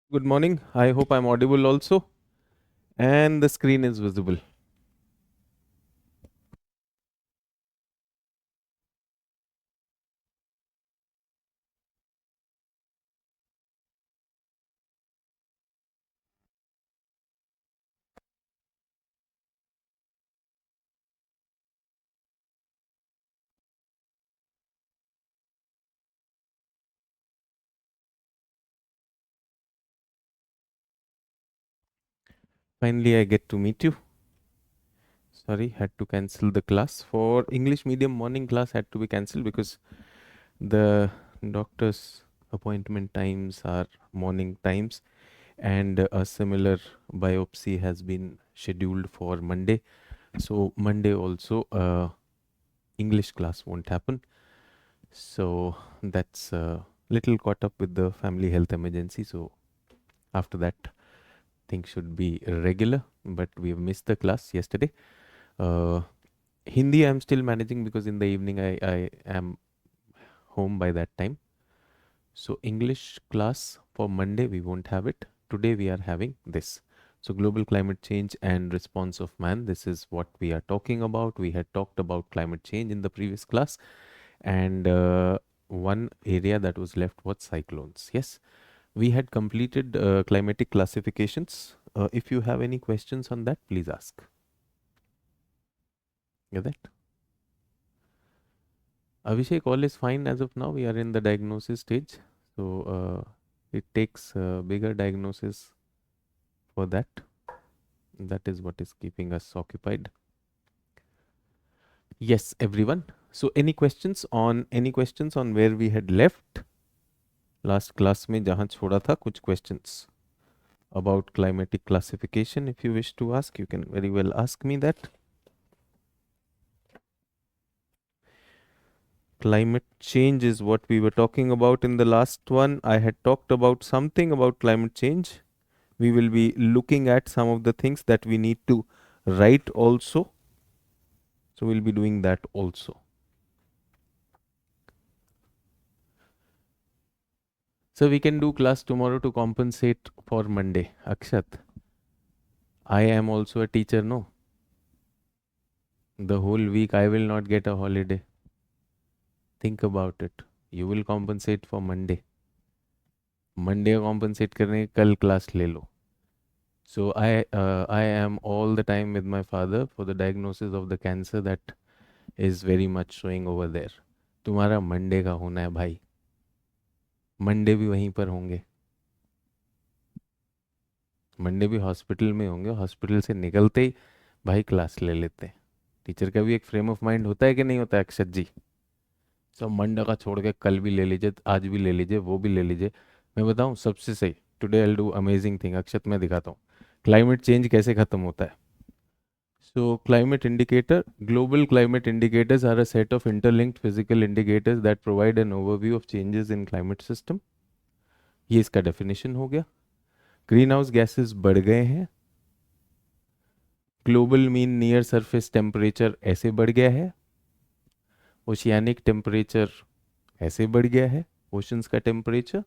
Good morning. I hope I'm audible also and the screen is visible. Finally, I get to meet you. Sorry, had to cancel the class for English medium morning class had to be cancelled because the doctor's appointment times are morning times and a similar biopsy has been scheduled for Monday. So Monday also English class won't happen. So that's little caught up with the family health emergency. So after that things should be regular, but we have missed the class yesterday. Uh, Hindi I'm still managing because in the evening I am home by that time. So English class for Monday we won't have it. Today we are having this. So global climate change and response of man. This is what we are talking about. We had talked about climate change in the previous class, and one area that was left was cyclones. Yes, we had completed climatic classifications. If you have any questions on that, please ask. Get that? Abhishek, all is fine as of now. We are in the diagnosis stage. So it takes bigger diagnosis for that. That is what is keeping us occupied. Yes, everyone. So any questions on where we had left? Last class में जहाँ छोड़ा था कुछ questions about climatic classification. If you wish to ask, you can very well ask me that. Climate change is what we were talking about in the last one. I had talked about something about climate change. We will be looking at some of the things that we need to write also. So we'll be doing that also. So we can do class tomorrow to compensate for Monday. Akshat, I am also a teacher, no? The whole week I will not get a holiday. Think about it. You will compensate for Monday. Monday compensate करने कल class ले लो. So I am all the time with my father for the diagnosis of the cancer that is very much showing over there. तुम्हारा Monday का होना है भाई. Monday भी वहीं पर होंगे. मंडे भी हॉस्पिटल में होंगे. हॉस्पिटल से निकलते ही भाई क्लास ले लेते हैं. टीचर का भी एक फ्रेम ऑफ माइंड होता है कि नहीं होता है अक्षत जी? सब मंडे का छोड़ के कल भी ले लीजिए, आज भी ले लीजिए, वो भी ले लीजिए. मैं बताऊं सबसे सही. Today I will do amazing thing. Akshat मैं दिखाता हूँ क्लाइमेट चेंज कैसे खत्म होता है. So, climate indicator, global climate indicators are a set of interlinked physical indicators that provide an overview of changes in climate system. ये इसका definition हो गया. ग्रीन हाउस गैसेस बढ़ गए हैं. Global mean near surface temperature ऐसे बढ़ गया है. ओशियानिक टेम्परेचर ऐसे बढ़ गया है. ओशंस का temperature.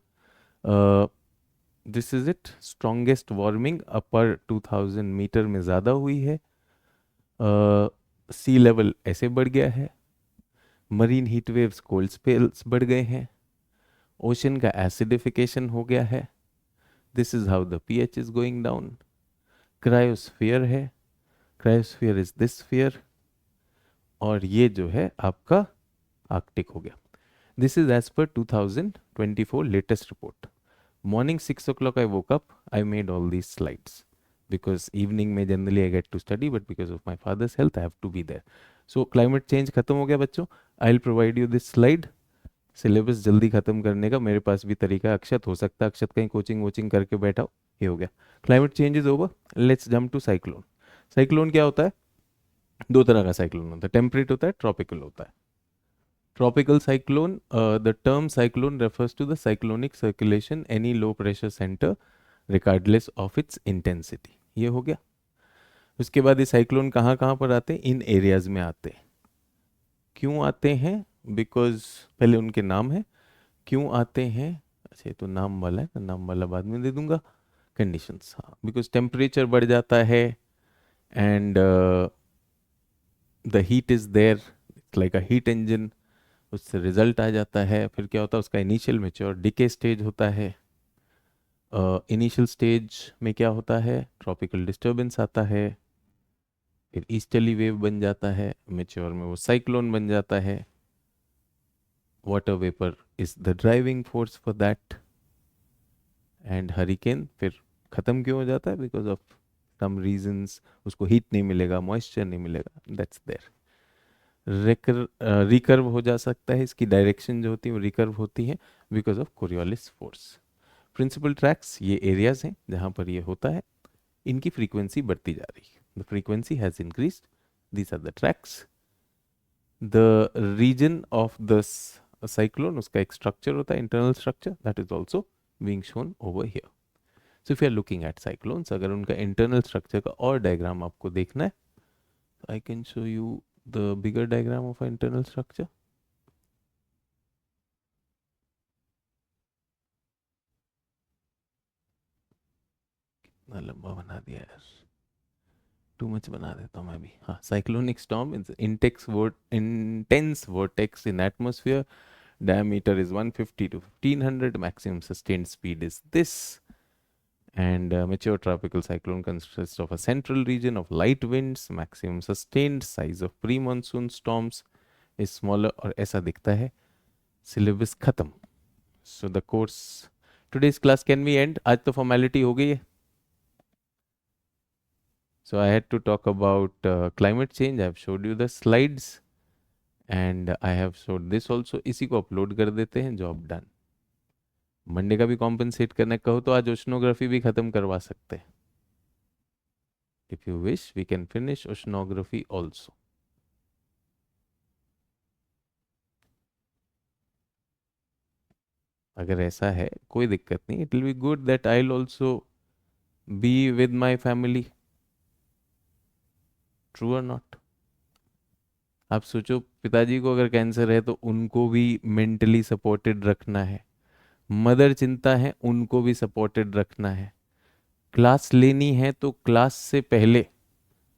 This is it. Strongest warming upper 2000 meter में ज़्यादा हुई है. सी लेवल ऐसे बढ़ गया है. Marine heat waves cold spells बढ़ गए हैं. ओशन का एसिडिफिकेशन हो गया है. This is how the pH is going down. Cryosphere है. Cryosphere is this sphere. और ये जो है आपका आर्कटिक हो गया. This is as per 2024 latest report. Morning 6 o'clock I woke up. I made all these slides because evening में generally I get to study, but because of my father's health I have to be there. So climate change खत्म हो गया बच्चों. I'll provide you this slide. Syllabus जल्दी खत्म करने का मेरे पास भी तरीका है. अक्षत हो सकता है अक्षत कहीं कोचिंग वोचिंग करके बैठा हो. ये हो गया. Climate change is over. Let's jump to cyclone. Cyclone क्या होता है? दो तरह का साइक्लोन होता है. टेम्परेट होता है, ट्रॉपिकल होता है. Tropical cyclone, the term cyclone refers to the cyclonic circulation any low pressure centre regardless of its intensity. ये हो गया. उसके बाद ये साइक्लोन कहाँ कहाँ पर आते हैं? इन एरियाज में आते हैं. क्यों आते हैं? बिकॉज पहले उनके नाम है. क्यों आते हैं? अच्छा ये तो नाम वाला है ना, नाम वाला बाद में दे दूंगा। कंडीशंस, हाँ, बिकॉज टेम्परेचर बढ़ जाता है and the heat is there, it's like a heat engine, उससे रिजल्ट आ जाता है। फिर क्या होता है, उसका इनिशियल मेच्योर डिके स्टेज होता है। इनिशियल स्टेज में क्या होता है, ट्रॉपिकल डिस्टर्बेंस आता है, फिर ईस्टर्ली वेव बन जाता है, मेच्योर में वो साइक्लोन बन जाता है। Water vapour is the driving force for that. And hurricane फिर खत्म क्यों हो जाता है, बिकॉज ऑफ सम रीजंस, उसको हीट नहीं मिलेगा, मॉइस्चर नहीं मिलेगा, दैट्स देयर। रिकर्व हो जा सकता है, इसकी डायरेक्शन जो होती है वो रिकर्व होती है because of Coriolis force. Principal tracks ये एरियाज हैं जहाँ पर ये होता है, इनकी फ्रीक्वेंसी बढ़ती जा रही है, the frequency has increased, these are the tracks. The region of the cyclone, उसका एक स्ट्रक्चर होता है, internal structure, that is also being shown over here. So if you are looking at cyclones, अगर उनका इंटरनल स्ट्रक्चर का और diagram आपको देखना है, I can show you the bigger diagram of internal structure. लंबा बना दिया यार, टू मच बना देता हूँ मैं भी। हाँ, cyclonic storm is intense vortex in atmosphere, diameter is 150 to 1500, maximum sustained speed is this. And mature tropical cyclone consists of a central region of light winds, maximum sustained size of pre-monsoon storms is smaller, और ऐसा दिखता है। Syllabus खत्म। So the course today's class can be and, आज तो formality हो गई है। So I had to talk about climate change. I have showed you the slides and I have showed this also. इसी को अपलोड कर देते हैं, जॉब डन। मंडे का भी कॉम्पनसेट करने कहो तो आज ओशनोग्राफी भी खत्म करवा सकते हैं। If you wish we can finish oceanography also. अगर ऐसा है कोई दिक्कत नहीं, it will be good that I will also be with my family. True और नॉट? आप सोचो, पिताजी को अगर कैंसर है तो उनको भी मेंटली सपोर्टेड रखना है, मदर चिंता है उनको भी सपोर्टेड रखना है, क्लास लेनी है तो क्लास से पहले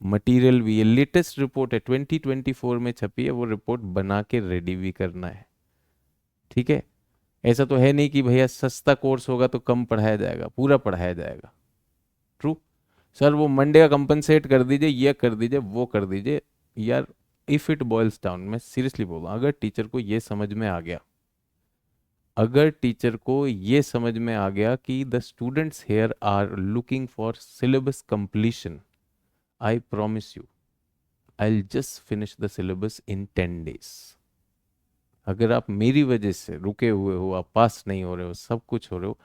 मटेरियल भी, ये लेटेस्ट रिपोर्ट है 2024 में छपी है, वो रिपोर्ट बना के रेडी भी करना है। ठीक है, ऐसा तो है नहीं कि भैया सस्ता कोर्स होगा तो कम पढ़ाया जाएगा, पूरा पढ़ाया जाएगा। ट्रू सर, वो मंडे का कंपनसेट कर दीजिए, ये कर दीजिए, वो कर दीजिए यार। इफ इट बॉइल्स डाउन, मैं सीरियसली बोल रहा हूँ, अगर टीचर को ये समझ में आ गया, अगर टीचर को ये समझ में आ गया कि the students here are looking for syllabus completion, I promise you I just finish the syllabus in 10 days। अगर आप मेरी वजह से रुके हुए हो, आप पास नहीं हो रहे हो, सब कुछ हो रहे हो,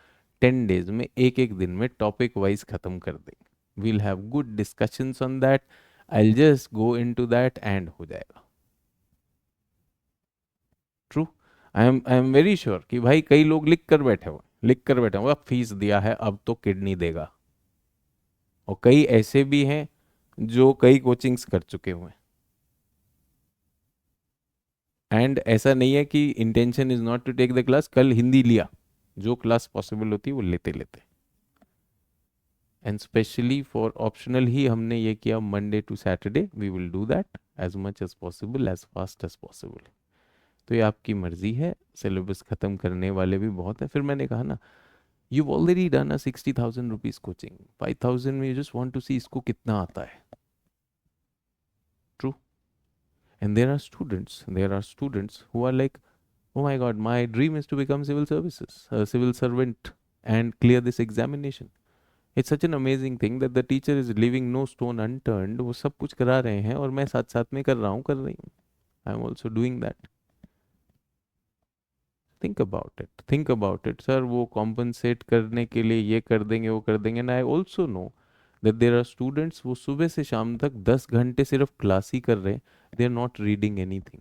10 days में एक एक दिन में टॉपिक वाइज खत्म कर देंगे। We'll have good discussions on that, I just go into that and हो जाएगा। True, I am very sure कि भाई कई लोग लिख कर बैठे हुए, अब फीस दिया है अब तो किडनी देगा। और कई ऐसे भी हैं जो कई कोचिंग्स कर चुके हुए हैं। एंड ऐसा नहीं है कि intention is not to take the class, कल हिंदी लिया, जो क्लास पॉसिबल होती है वो लेते लेते। एंड स्पेशली फॉर ऑप्शनल ही हमने ये किया, Monday to Saturday we will do that as much as possible, as fast as possible. तो ये आपकी मर्जी है, सिलेबस खत्म करने वाले भी बहुत है। फिर मैंने कहा ना, you already done a 60,000 rupees coaching, 5,000 में यू जस्ट वांट टू सी इसको कितना आता है। True, and there are students who are like, oh my god, my dream is to become civil services, a civil servant, and clear this examination. It's such an amazing thing that the teacher is leaving no stone unturned, वो सब कुछ करा रहे हैं और मैं साथ साथ में कर रही हूँ। I am also doing that. Think about it sir, वो compensate करने के लिए ये कर देंगे वो कर देंगे, and I also know that there are students वो सुबह से शाम तक 10 घंटे सिर्फ क्लास ही कर रहे हैं, they are not reading anything.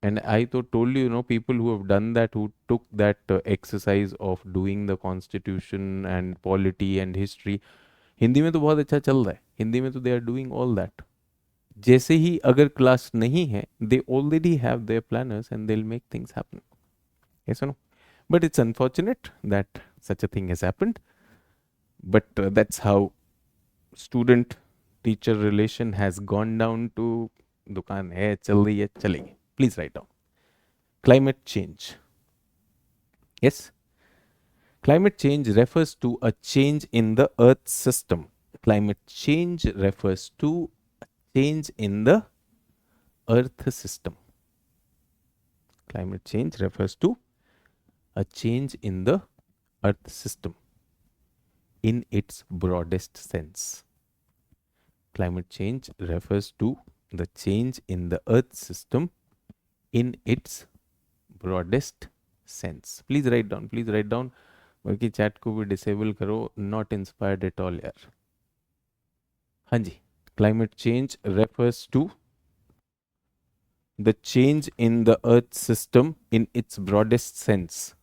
And I तो told you, people who have done that, who took that exercise of doing the constitution and polity and history, Hindi में तो बहुत अच्छा चल रहा है, हिंदी में तो they are doing all that. जैसे ही अगर क्लास नहीं है, they already have their planners and they'll make things happen. Yes or no? But it's unfortunate that such a thing has happened. But that's how student teacher relation has gone down to दुकान है चल रही है चलेगी. Please write down. Climate change. Yes. Climate change refers to a change in the Earth system. Climate change refers to a change in the Earth system. Climate change refers to a change in the Earth system in its broadest sense. Climate change refers to the change in the Earth system in its broadest sense. Please write down. Please write down. बाकी chat को भी disable करो. Not inspired at all यार. हाँ जी. Climate change refers to the change in the Earth system in its broadest sense.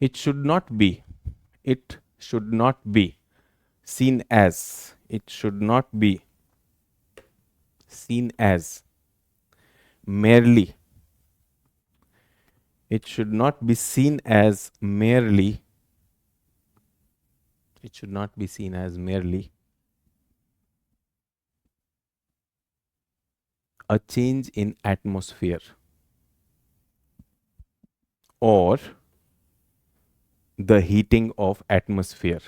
It should not be. It should not be seen as. It should not be seen as merely. It should not be seen as merely. It should not be seen as merely a change in atmosphere or the heating of atmosphere.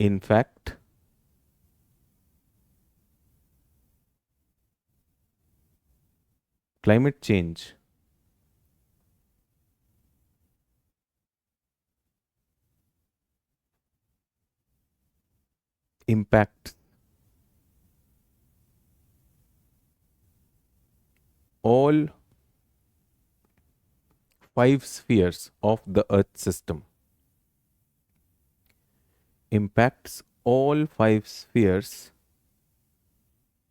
In fact, climate change impacts all 5 spheres of the Earth system. Impacts all 5 spheres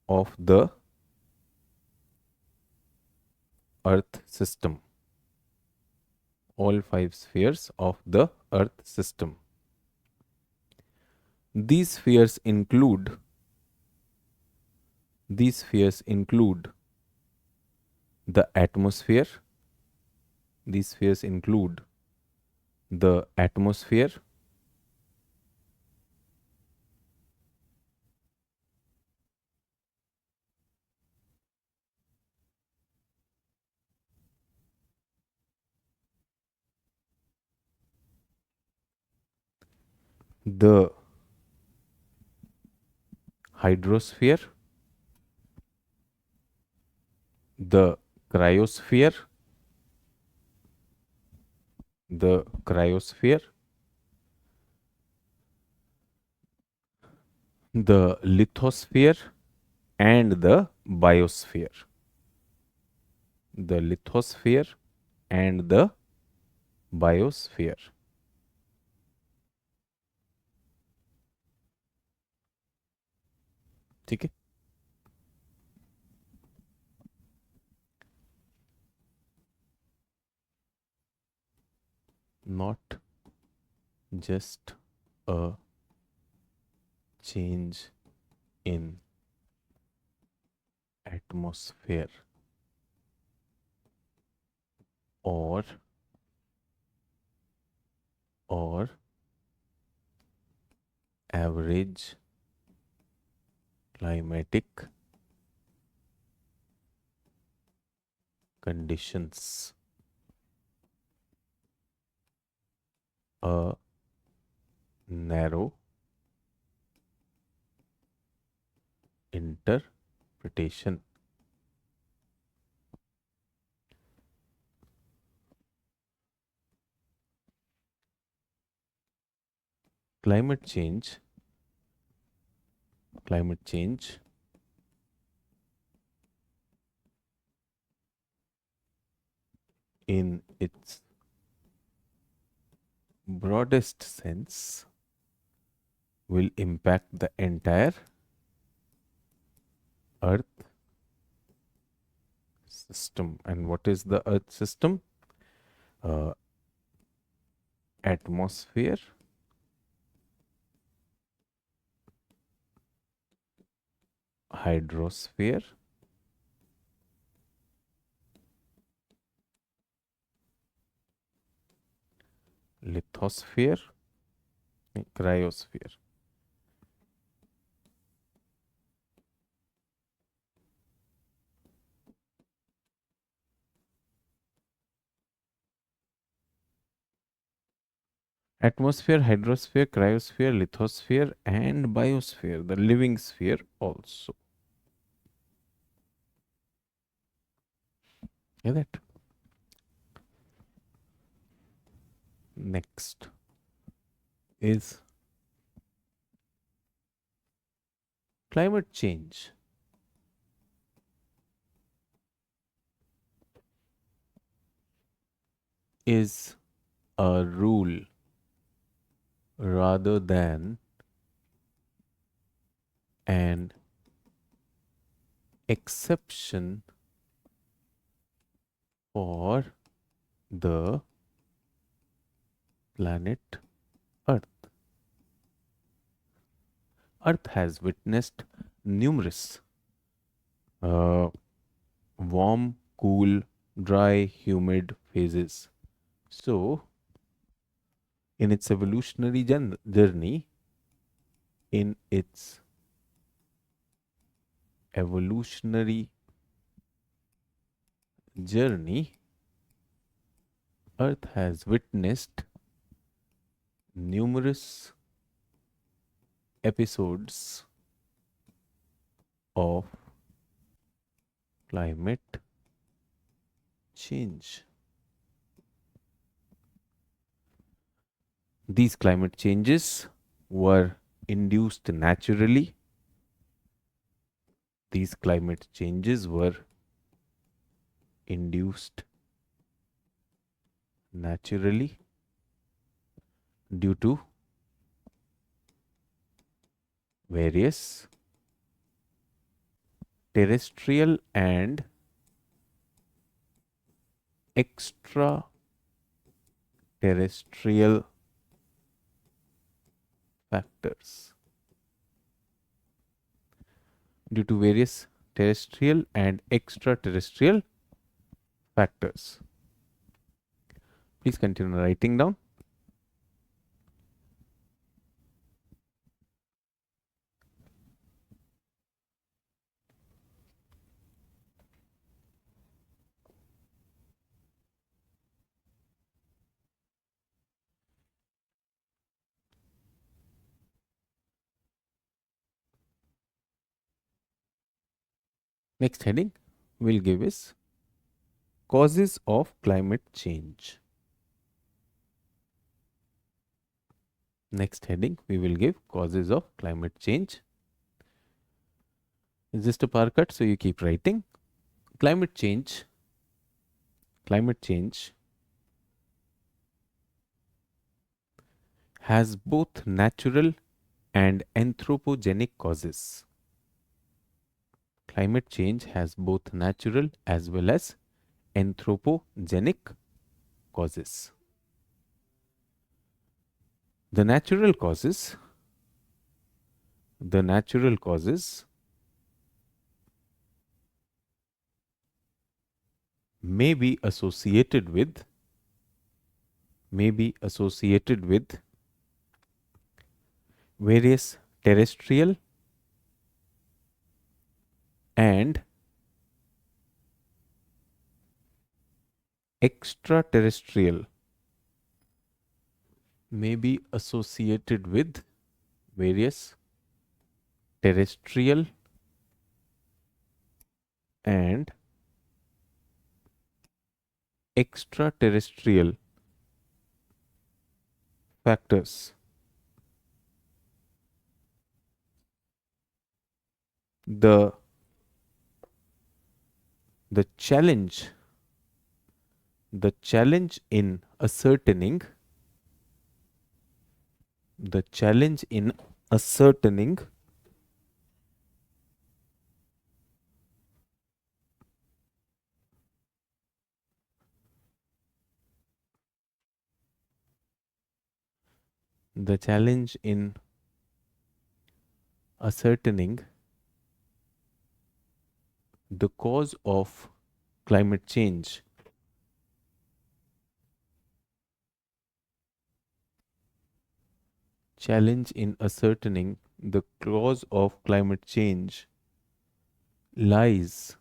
of the Earth system. All 5 spheres of the Earth system. These spheres include the atmosphere. These spheres include the atmosphere, the hydrosphere, the cryosphere, the cryosphere, the lithosphere, and the biosphere. The lithosphere and the biosphere. ठीक है. Not just a change in atmosphere or average climatic conditions. A narrow interpretation. Climate change in its broadest sense will impact the entire Earth system. And what is the Earth system? Uh, Atmosphere, hydrosphere, lithosphere, cryosphere. Atmosphere, hydrosphere, cryosphere, lithosphere, and biosphere, the living sphere also. Hear that? Next is climate change. Is a rule rather than an exception for the planet Earth. Earth has witnessed numerous uh, warm, cool, dry, humid phases. So, in its evolutionary journey, in its evolutionary journey, Earth has witnessed numerous episodes of climate change. These climate changes were induced naturally. These climate changes were induced naturally due to various terrestrial and extraterrestrial factors. Due to various terrestrial and extraterrestrial factors. Please continue writing down. Next heading we'll give is causes of climate change. Next heading we will give causes of climate change. It's just a power cut, so you keep writing. Climate change has both natural and anthropogenic causes. Climate change has both natural as well as anthropogenic causes. The natural causes may be associated with various terrestrial and extraterrestrial may be associated with various terrestrial and extraterrestrial factors. The challenge in ascertaining ascertaining the challenge in ascertaining the cause of climate change. Challenge in ascertaining the cause of climate change lies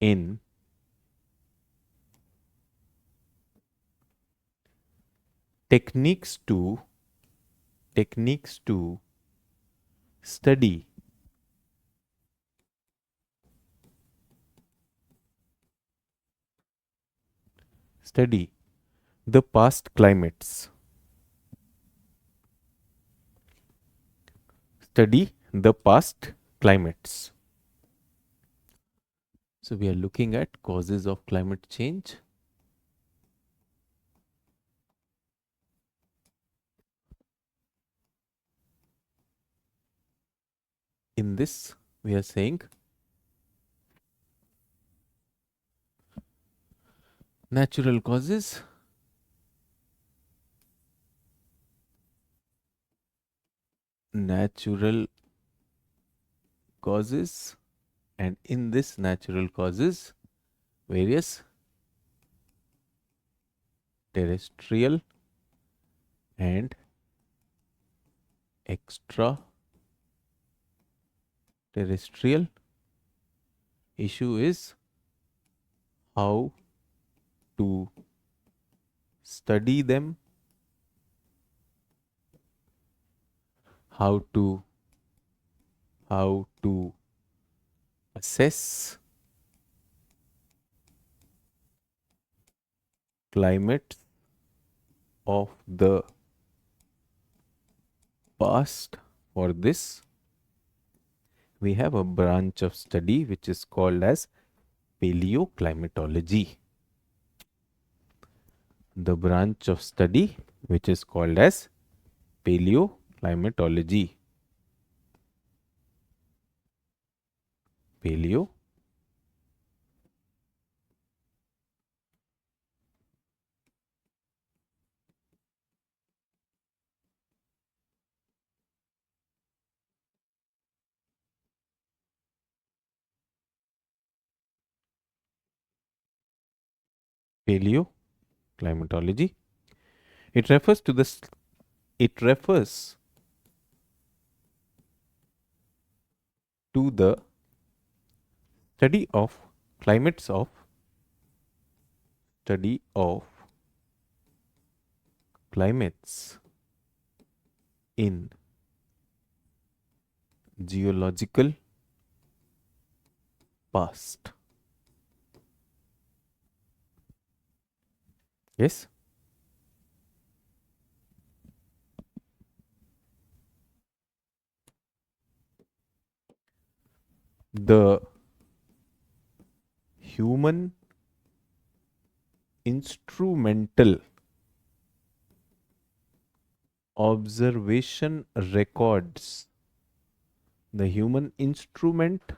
in techniques to study study the past climates. Study the past climates. So we are looking at causes of climate change. In this, we are saying natural causes, natural causes, and in this natural causes, various terrestrial and extraterrestrial. Issue is how to study them, how to assess climate of the past. For this, we have a branch of study which is called as paleoclimatology. The branch of study which is called as paleoclimatology. Paleo paleoclimatology. It refers to the it refers to the study of climates of study of climates in geological past. Yes. The human instrumental observation records, the human instrument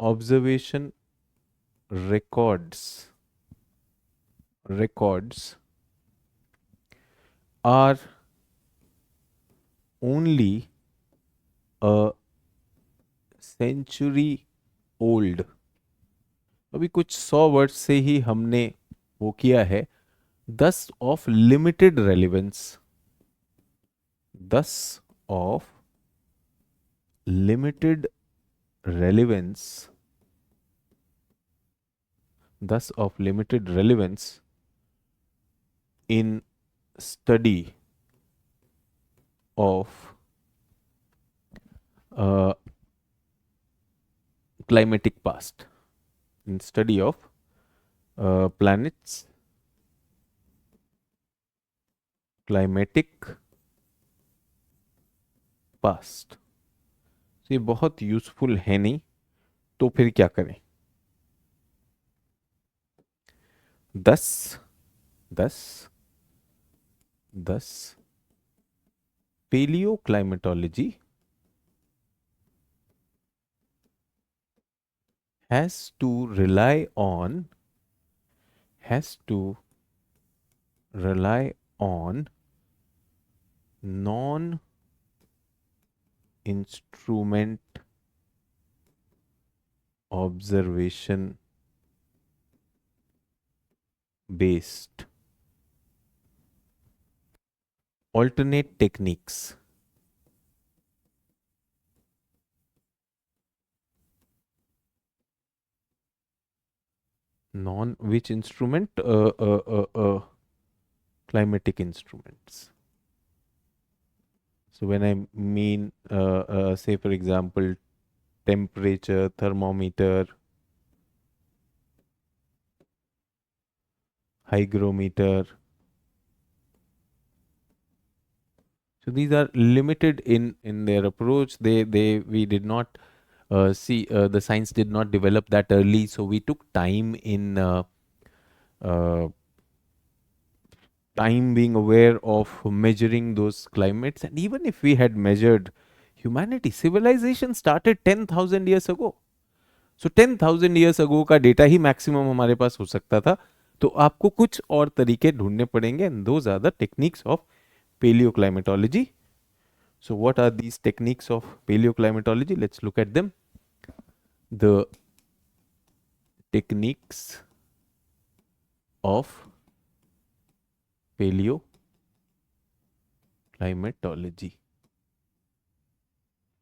observation records are only a century old. अभी कुछ 100 वर्ष से ही हमने वो किया है, thus of limited relevance, thus of limited relevance, thus of limited relevance in study of climatic past, in study of planets climatic past. ये बहुत यूजफुल है नहीं, तो फिर क्या करें? दस दस दस paleoclimatology has to rely on has to rely on non instrument observation based alternate techniques. Non which instrument? Climatic instruments. So when I mean, say for example, temperature, thermometer, hygrometer. So these are limited in their approach. They we did not see the science did not develop that early. So we took time in uh, time being aware of measuring those climates. And even if we had measured, humanity civilization started 10,000 years ago. So 10,000 years ago का data ही maximum हमारे पास हो सकता था. तो आपको कुछ और तरीके ढूंढने पड़ेंगे and those are the techniques of paleoclimatology. So what are these techniques of paleoclimatology? Let's look at them. The techniques of paleoclimatology.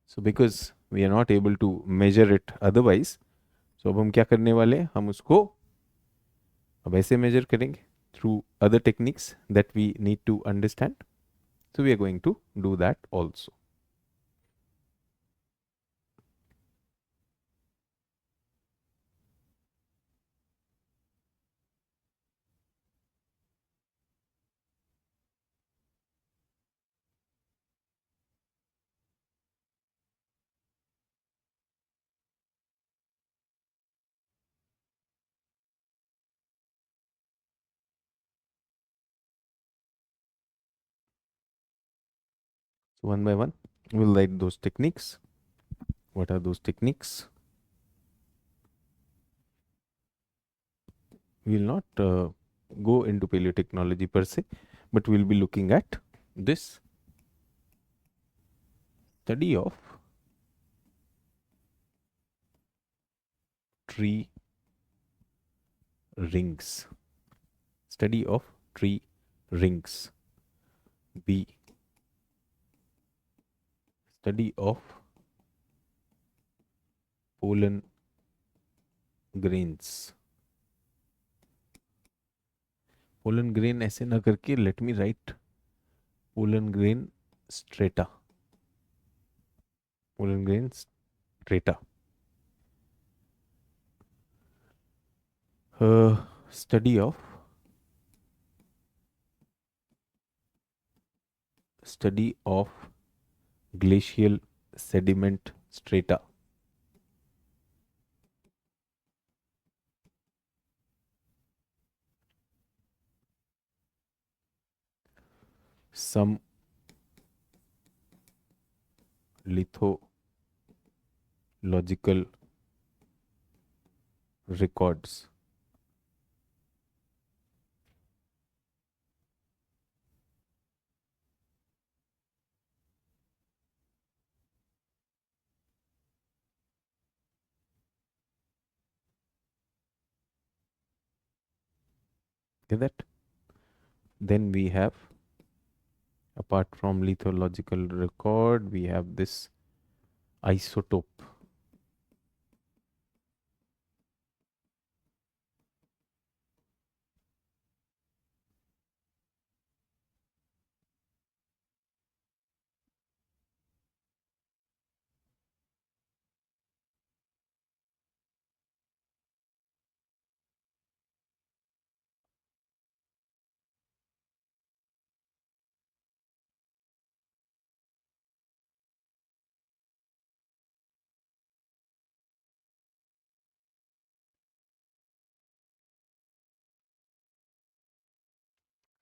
So because we are not able to measure it otherwise, so अब हम क्या करने वाले हैं, हम उसको अब ऐसे measure करेंगे through other techniques that we need to understand. So we are going to do that also. So one by one, we'll write those techniques. What are those techniques? We will not go into paleotechnology per se, but we'll be looking at this study of tree rings. Study of tree rings. B. Study of pollen grains. Pollen grain ऐसे ना करके let me write pollen grain strata. Pollen grain strata. Study of glacial sediment strata. Some lithological records. Get that? Then we have, apart from lithological record, we have this isotope.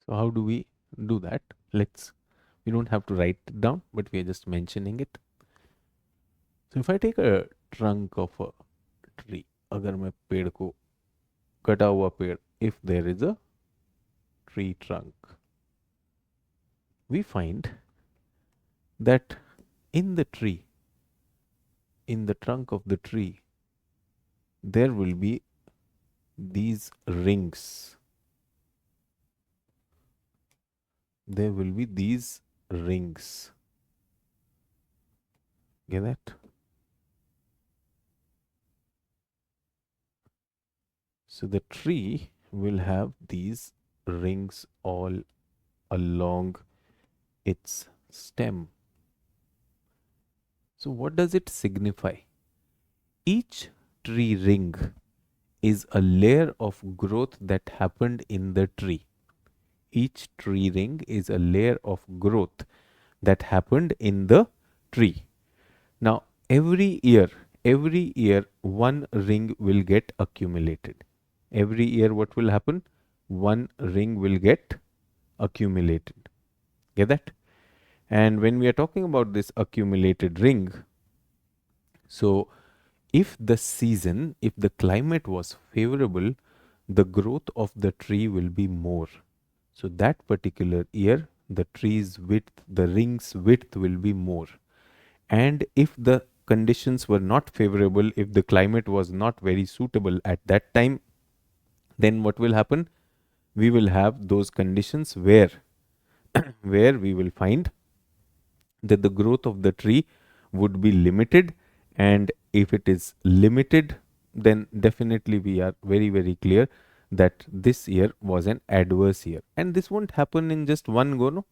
So how do we do that? You don't have to write it down, but we are just mentioning it. So if I take a trunk of a tree, अगर मैं पेड़ को कटा हुआ पेड़, if there is a tree trunk, we find that in the tree, in the trunk of the tree, there will be these rings. There will be these rings. Get that? So the tree will have these rings all along its stem. So what does it signify? Each tree ring is a layer of growth that happened in the tree. Each tree ring is a layer of growth that happened in the tree. Now, every year, one ring will get accumulated. Every year, what will happen? One ring will get accumulated. Get that? And when we are talking about this accumulated ring, so if the season, if the climate was favorable, the growth of the tree will be more. So that particular year, the tree's width, the ring's width will be more. And if the conditions were not favorable, if the climate was not very suitable at that time, then what will happen? We will have those conditions where where we will find that the growth of the tree would be limited, and if it is limited, then definitely we are very clear that this year was an adverse year. And this won't happen in just one go, no,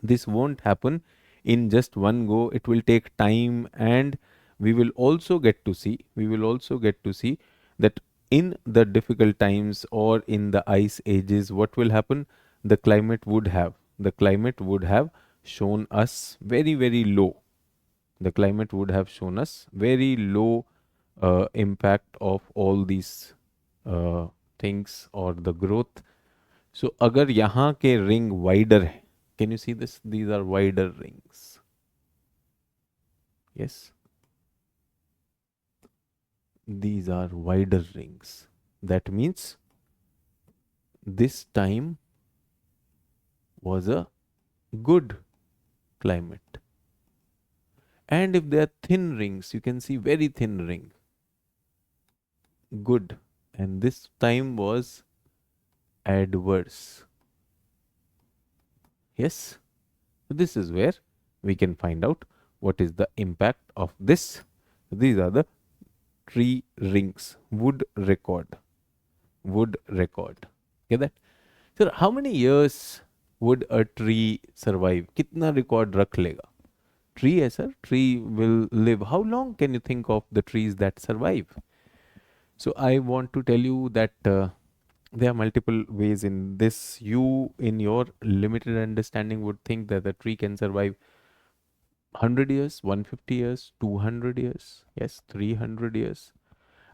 this won't happen in just one go. It will take time, and we will also get to see that in the difficult times or in the ice ages, what will happen? The climate would have shown us very low. The climate would have shown us very low impact of all these things or the growth. So अगर यहाँ के ring wider है, can you see this? These are wider rings. Yes. These are wider rings. That means this time was a good climate. And if they are thin rings, you can see very thin ring. Good. And this time was adverse. Yes. So this is where we can find out what is the impact of this. These are the tree rings. Wood record. Get that? So how many years would a tree survive? कितना record रख लेगा? Tree है sir. Tree will live. How long can you think of the trees that survive? So I want to tell you that there are multiple ways in this. You, in your limited understanding, would think that the tree can survive 100 years, 150 years, 200 years, yes, 300 years.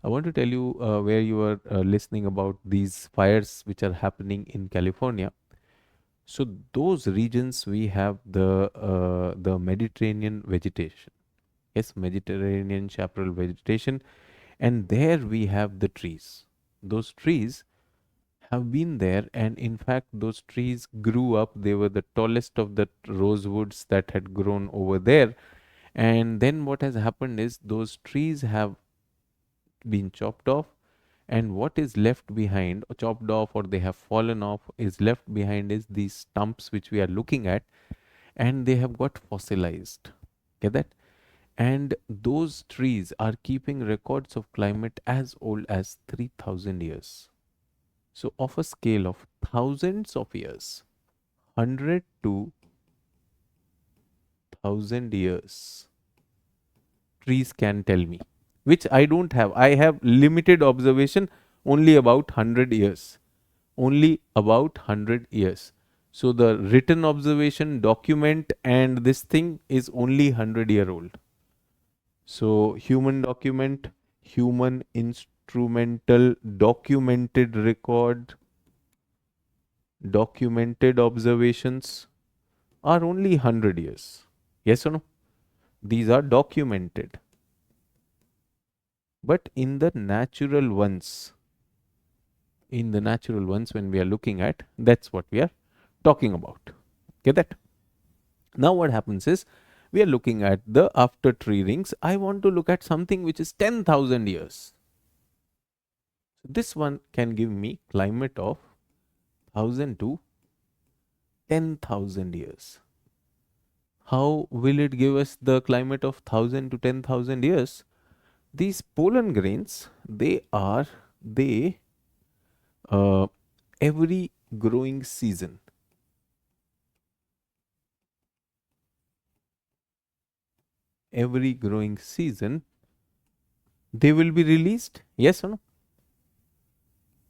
I want to tell you where you are listening about these fires which are happening in California. So those regions we have the Mediterranean vegetation. Yes, Mediterranean chaparral vegetation, and there we have the trees. Those trees have been there, and in fact those trees grew up. They were the tallest of the rosewoods that had grown over there. And then what has happened is those trees have been chopped off, and what is left behind, or chopped off, or they have fallen off, is left behind is these stumps which we are looking at, and they have got fossilized. Get that? And those trees are keeping records of climate as old as 3000 years. So of a scale of thousands of years, 100 to 1000 years, trees can tell me, which I don't have. I have limited observation, only about 100 years. Only about 100 years. So the written observation document and this thing is only 100-year-old. So human document, human instrumental documented record, documented observations, are only 100 years. Yes or no? These are documented. But in the natural ones, when we are looking at, that's what we are talking about. Get that? Now what happens is, we are looking at the after tree rings. I want to look at something which is 10,000 years. So this one can give me climate of 1000 to 10,000 years. How will it give us the climate of 1000 to 10,000 years? These pollen grains, they uh, every growing season, they will be released. Yes or no?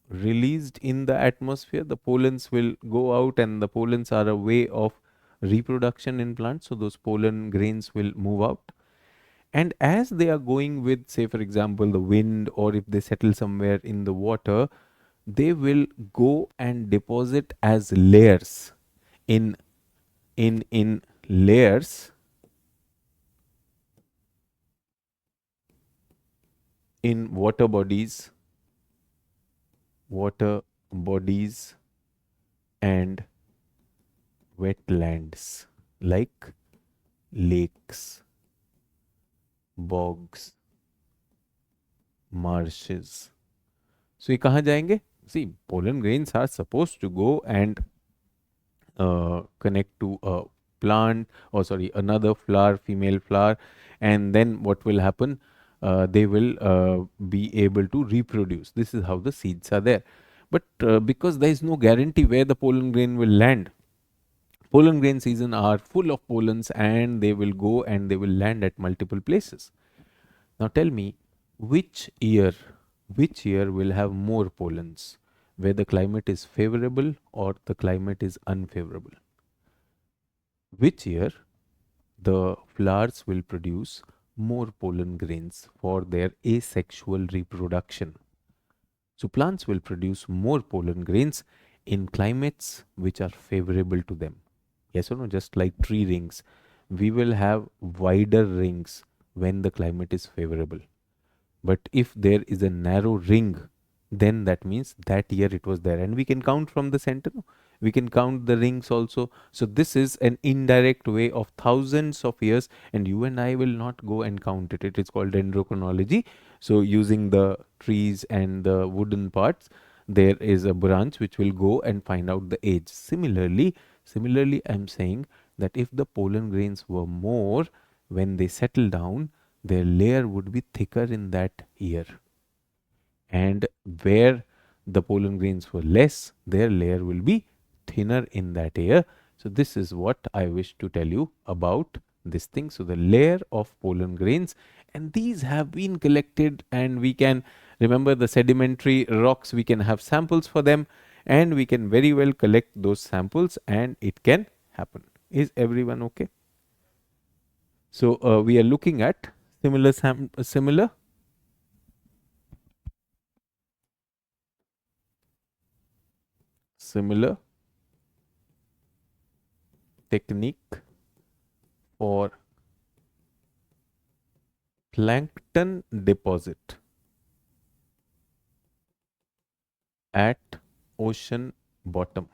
Released in the atmosphere, the pollens will go out, and the pollens are a way of reproduction in plants. So those pollen grains will move out. And as they are going with, say, for example, the wind, or if they settle somewhere in the water, they will go and deposit as layers in layers in water bodies and wetlands like lakes, bogs, marshes. So ये कहाँ जाएंगे? See, pollen grains are supposed to go and connect to a plant, or sorry, another flower, female flower, and then what will happen? They will be able to reproduce. This is how the seeds are there. But because there is no guarantee where the pollen grain will land, pollen grain season are full of pollens, and they will go and they will land at multiple places. Now tell me, which year, will have more pollens, where the climate is favorable or the climate is unfavorable? Which year the flowers will produce more pollen grains for their asexual reproduction? So plants will produce more pollen grains in climates which are favorable to them. Yes or no? Just like tree rings, we will have wider rings when the climate is favorable. But if there is a narrow ring, then that means that year it was there. And we can count from the center. No? We can count the rings also. So this is an indirect way of thousands of years, and you and I will not go and count it. It is called dendrochronology. So using the trees and the wooden parts, there is a branch which will go and find out the age. Similarly, I'm saying that if the pollen grains were more, when they settle down, their layer would be thicker in that year. And where the pollen grains were less, their layer will be thinner in that year. So this is what I wish to tell you about this thing. So the layer of pollen grains, and these have been collected, and we can remember the sedimentary rocks, we can have samples for them, and we can very well collect those samples, and it can happen. Is everyone okay? So we are looking at similar technique for plankton deposit at ocean bottom.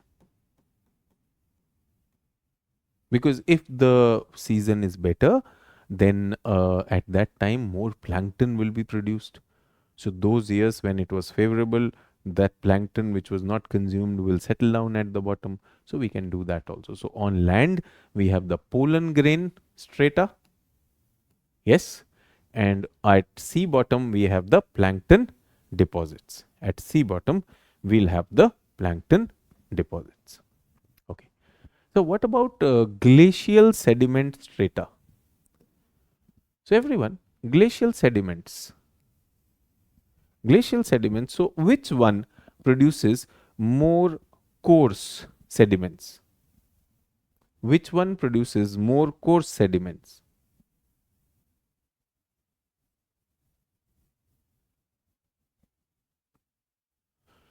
Because if the season is better, then at that time more plankton will be produced. So those years when it was favorable, that plankton which was not consumed will settle down at the bottom. So we can do that also. So on land, we have the pollen grain strata. Yes. And at sea bottom, we have the plankton deposits. At sea bottom, we'll have the plankton deposits. Okay. So what about glacial sediment strata? So everyone, glacial sediments. So which one produces more coarse sediments? Which one produces more coarse sediments?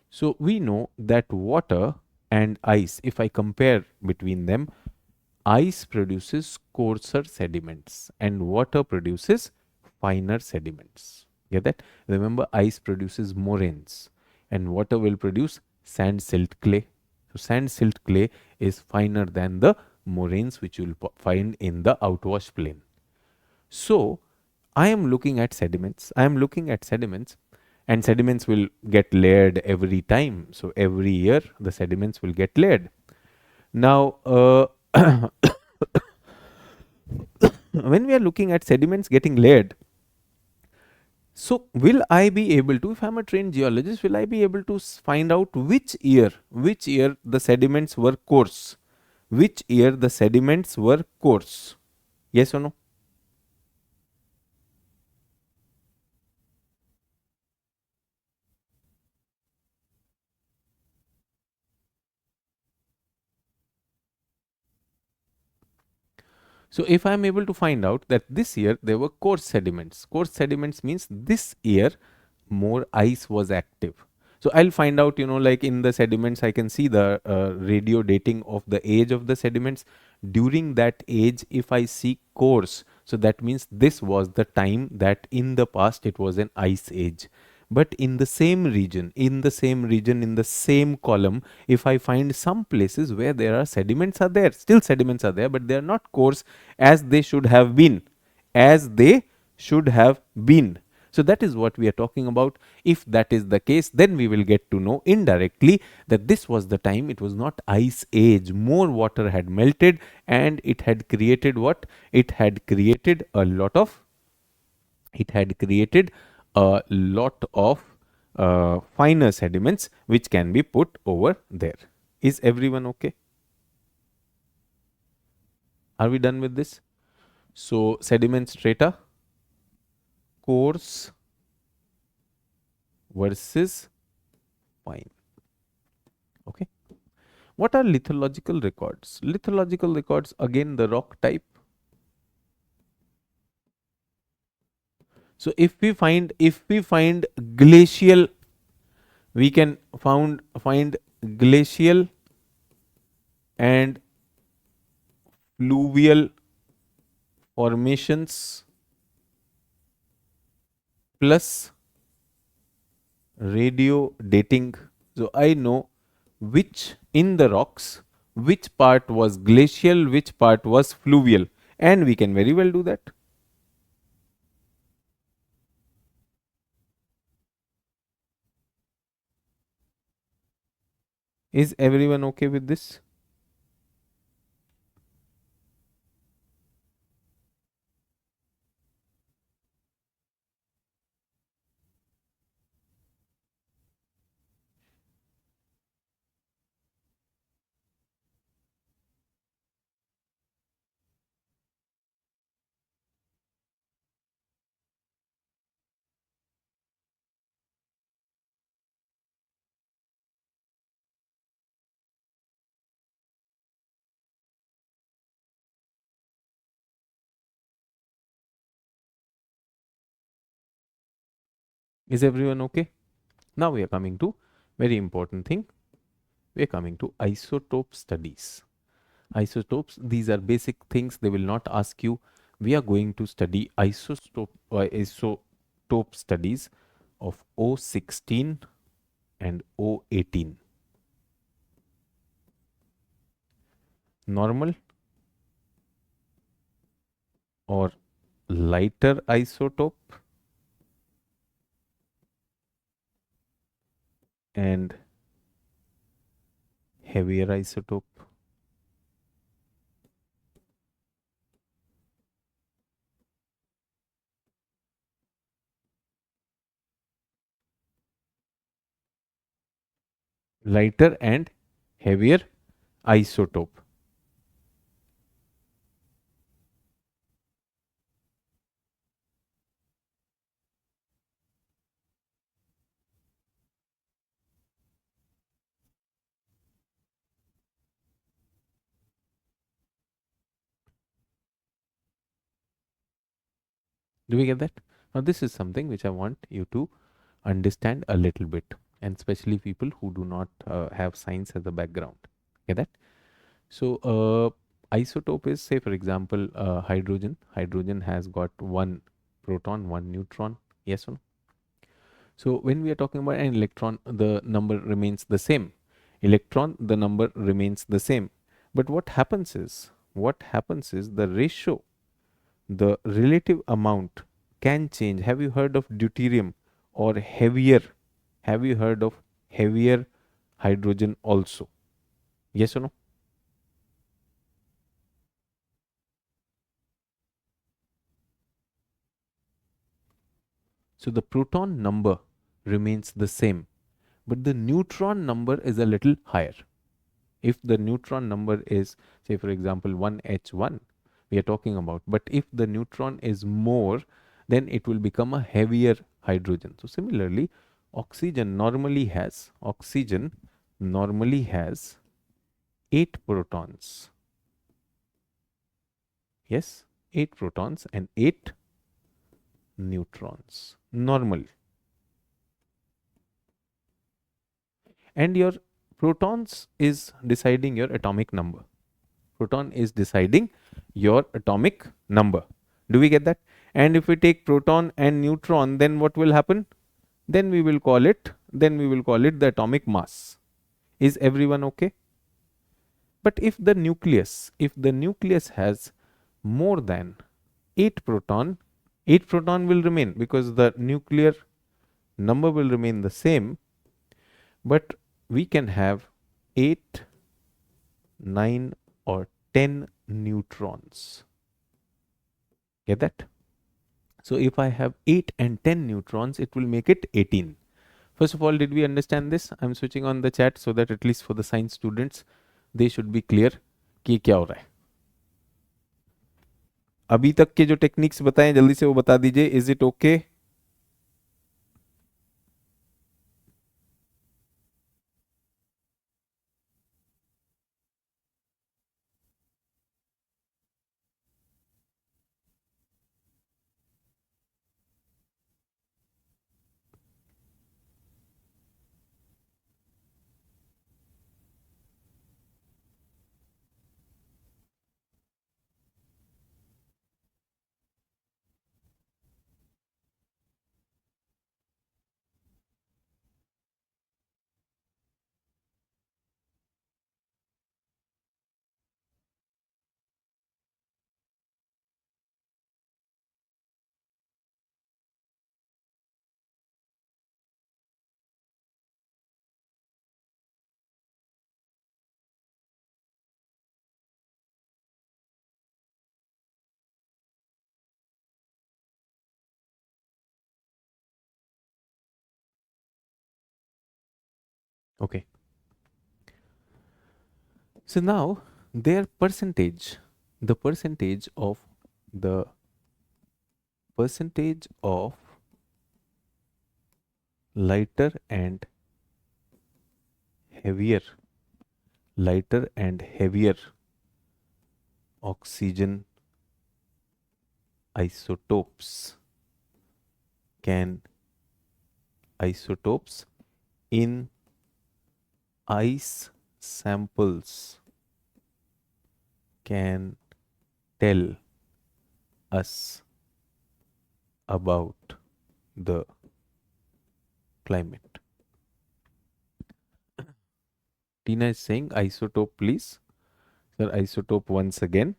So we know that water and ice, if I compare between them, ice produces coarser sediments and water produces finer sediments. Get that? Remember, ice produces moraines and water will produce sand silt clay. So, sand silt clay is finer than the moraines which you will find in the outwash plain. So, I am looking at sediments. I am looking at sediments, and sediments will get layered every time. So, every year the sediments will get layered. Now, when we are looking at sediments getting layered, so will I be able to, if I'm a trained geologist, will I be able to find out which year the sediments were coarse, which year the sediments were coarse? Yes or no? So if I'm able to find out that this year there were coarse sediments means this year more ice was active. So I'll find out, like in the sediments, I can see the radio dating of the age of the sediments. During that age, if I see coarse, so that means this was the time that in the past it was an ice age. But in the same region, in the same column, if I find some places where there are sediments are there, still sediments are there, but they are not coarse as they should have been, as they should have been. So that is what we are talking about. If that is the case, then we will get to know indirectly that this was the time it was not ice age. More water had melted and it had created what? It had created a lot of finer sediments which can be put over there. Is everyone okay? Are we done with this? So sediment strata, coarse versus fine. Okay. What are lithological records? Lithological records, again the rock type. So if we find glacial, we can find glacial and fluvial formations plus radio dating. So I know which in the rocks, which part was glacial, which part was fluvial, and we can very well do that. Is everyone okay with this? Is everyone okay? Now we are coming to very important thing. We are coming to isotope studies. Isotopes, these are basic things. They will not ask you. We are going to study isotope studies of O16 and O18. Normal or lighter isotope and heavier isotope. Lighter and heavier isotope. Do we get that? Now, this is something which I want you to understand a little bit, and especially people who do not have science as a background. Get that? So, Isotope is, say for example, hydrogen. Hydrogen has got one proton, one neutron. Yes or no? So when we are talking about an electron, the number remains the same. Electron, the number remains the same. But what happens is the ratio, the relative amount can change. Have you heard of deuterium or heavier? Have you heard of heavier hydrogen also? Yes or no? So the proton number remains the same, but the neutron number is a little higher. If the neutron number is, say for example, 1h1, we are talking about, but if the neutron is more, then it will become a heavier hydrogen. So similarly, oxygen normally has 8 protons. Yes, 8 protons and 8 neutrons normal. And your protons is deciding your atomic number. Proton is deciding your atomic number. Do we get that? And if we take proton and neutron, then what will happen? Then we will call it the atomic mass. Is everyone okay? But if the nucleus has more than 8 proton, 8 proton will remain because the nuclear number will remain the same, but we can have 8, 9 or 10 neutrons. Get that? So if I have 8 and 10 neutrons, it will make it 18. First of all, did we understand this? I'm switching on the chat so that at least for the science students, they should be clear कि क्या हो रहा है. अभी तक के जो techniques बताएं जल्दी से वो बता दीजिए. Is it okay? Okay. So now their percentage, the percentage of lighter and heavier oxygen isotopes in ice samples can tell us about the climate. Tina is saying isotope, please. Sir, isotope once again.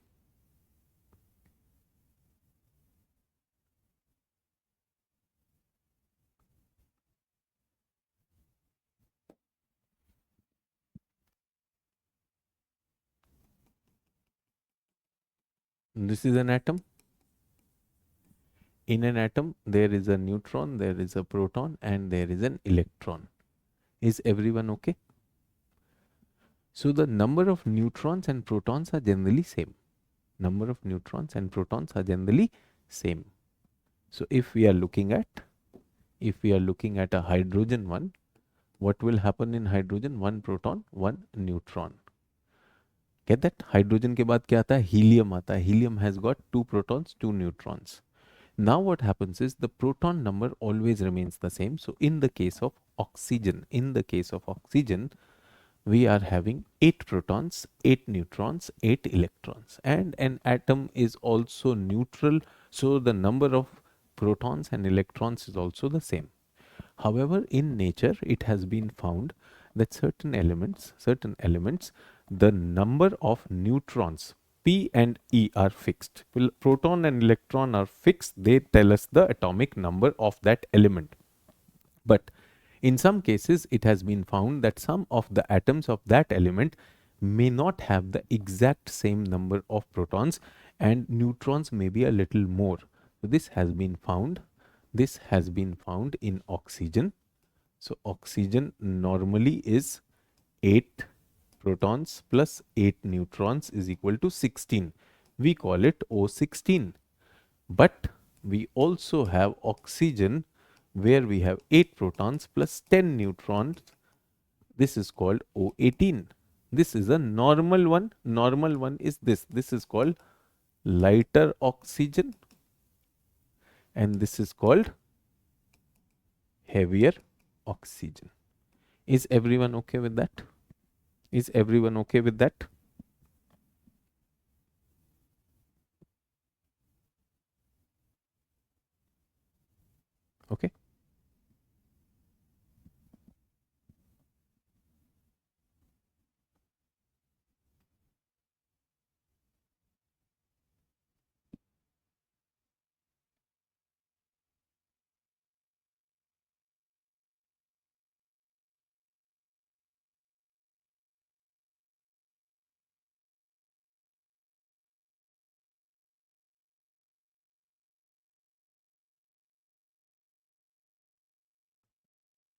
This is an atom. In an atom, there is a neutron, there is a proton, and there is an electron. Is everyone okay? So the number of neutrons and protons are generally same. Number of neutrons and protons are generally same. So if we are looking at a hydrogen one, what will happen in hydrogen? One proton, one neutron. Get that? Hydrogen के बाद क्या आता है? Helium आता है. Helium has got 2 protons, 2 neutrons. Now what happens is the proton number always remains the same. So in the case of oxygen, we are having 8 protons, 8 neutrons, 8 electrons, and an atom is also neutral, so the number of protons and electrons is also the same. However, in nature it has been found that certain elements, the number of neutrons p and e are fixed. Proton and electron are fixed, they tell us the atomic number of that element. But in some cases, it has been found that some of the atoms of that element may not have the exact same number of protons, and neutrons may be a little more. So this has been found. This has been found in oxygen. So oxygen normally is 8 protons plus 8 neutrons is equal to 16. We call it O16. But we also have oxygen where we have 8 protons plus 10 neutrons. This is called O18. This is a normal one. Normal one is this. This is called lighter oxygen, and this is called heavier oxygen. Is everyone okay with that? Is everyone okay with that? Okay.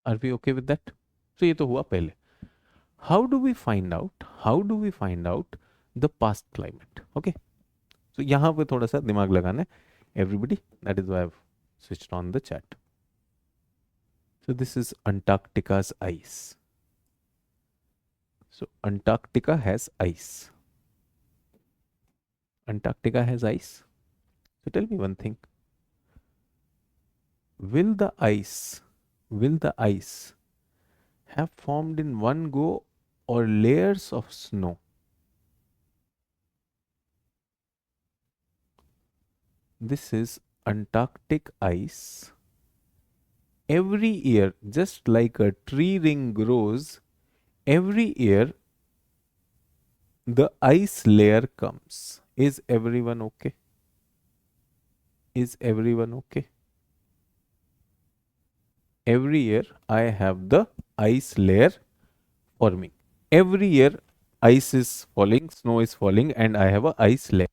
Are we okay with that? So ये तो हुआ पहले. How do we find out? How do we find out the past climate? Okay. So यहाँ पे थोड़ा सा दिमाग लगाना है. Everybody, that is why I've switched on the chat. So this is Antarctica's ice. So Antarctica has ice. Antarctica has ice. So tell me one thing. Will the ice have formed in one go or layers of snow? This is Antarctic ice. Every year, just like a tree ring grows, every year the ice layer comes. Is everyone okay? Is everyone okay? Every year I have the ice layer forming. Every year ice is falling, snow is falling, and I have a ice layer.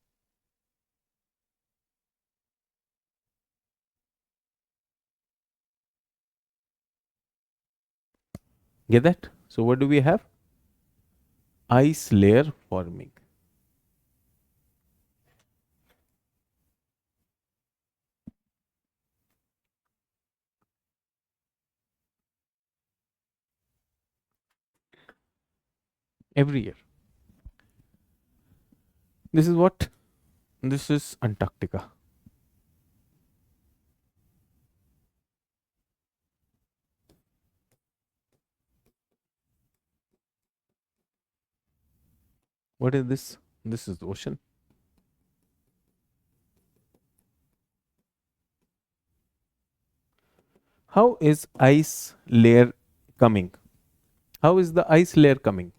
Get that? So what do we have? Ice layer forming. Every year. This is what? This is Antarctica. What is this? This is the ocean. How is ice layer coming? How is the ice layer coming?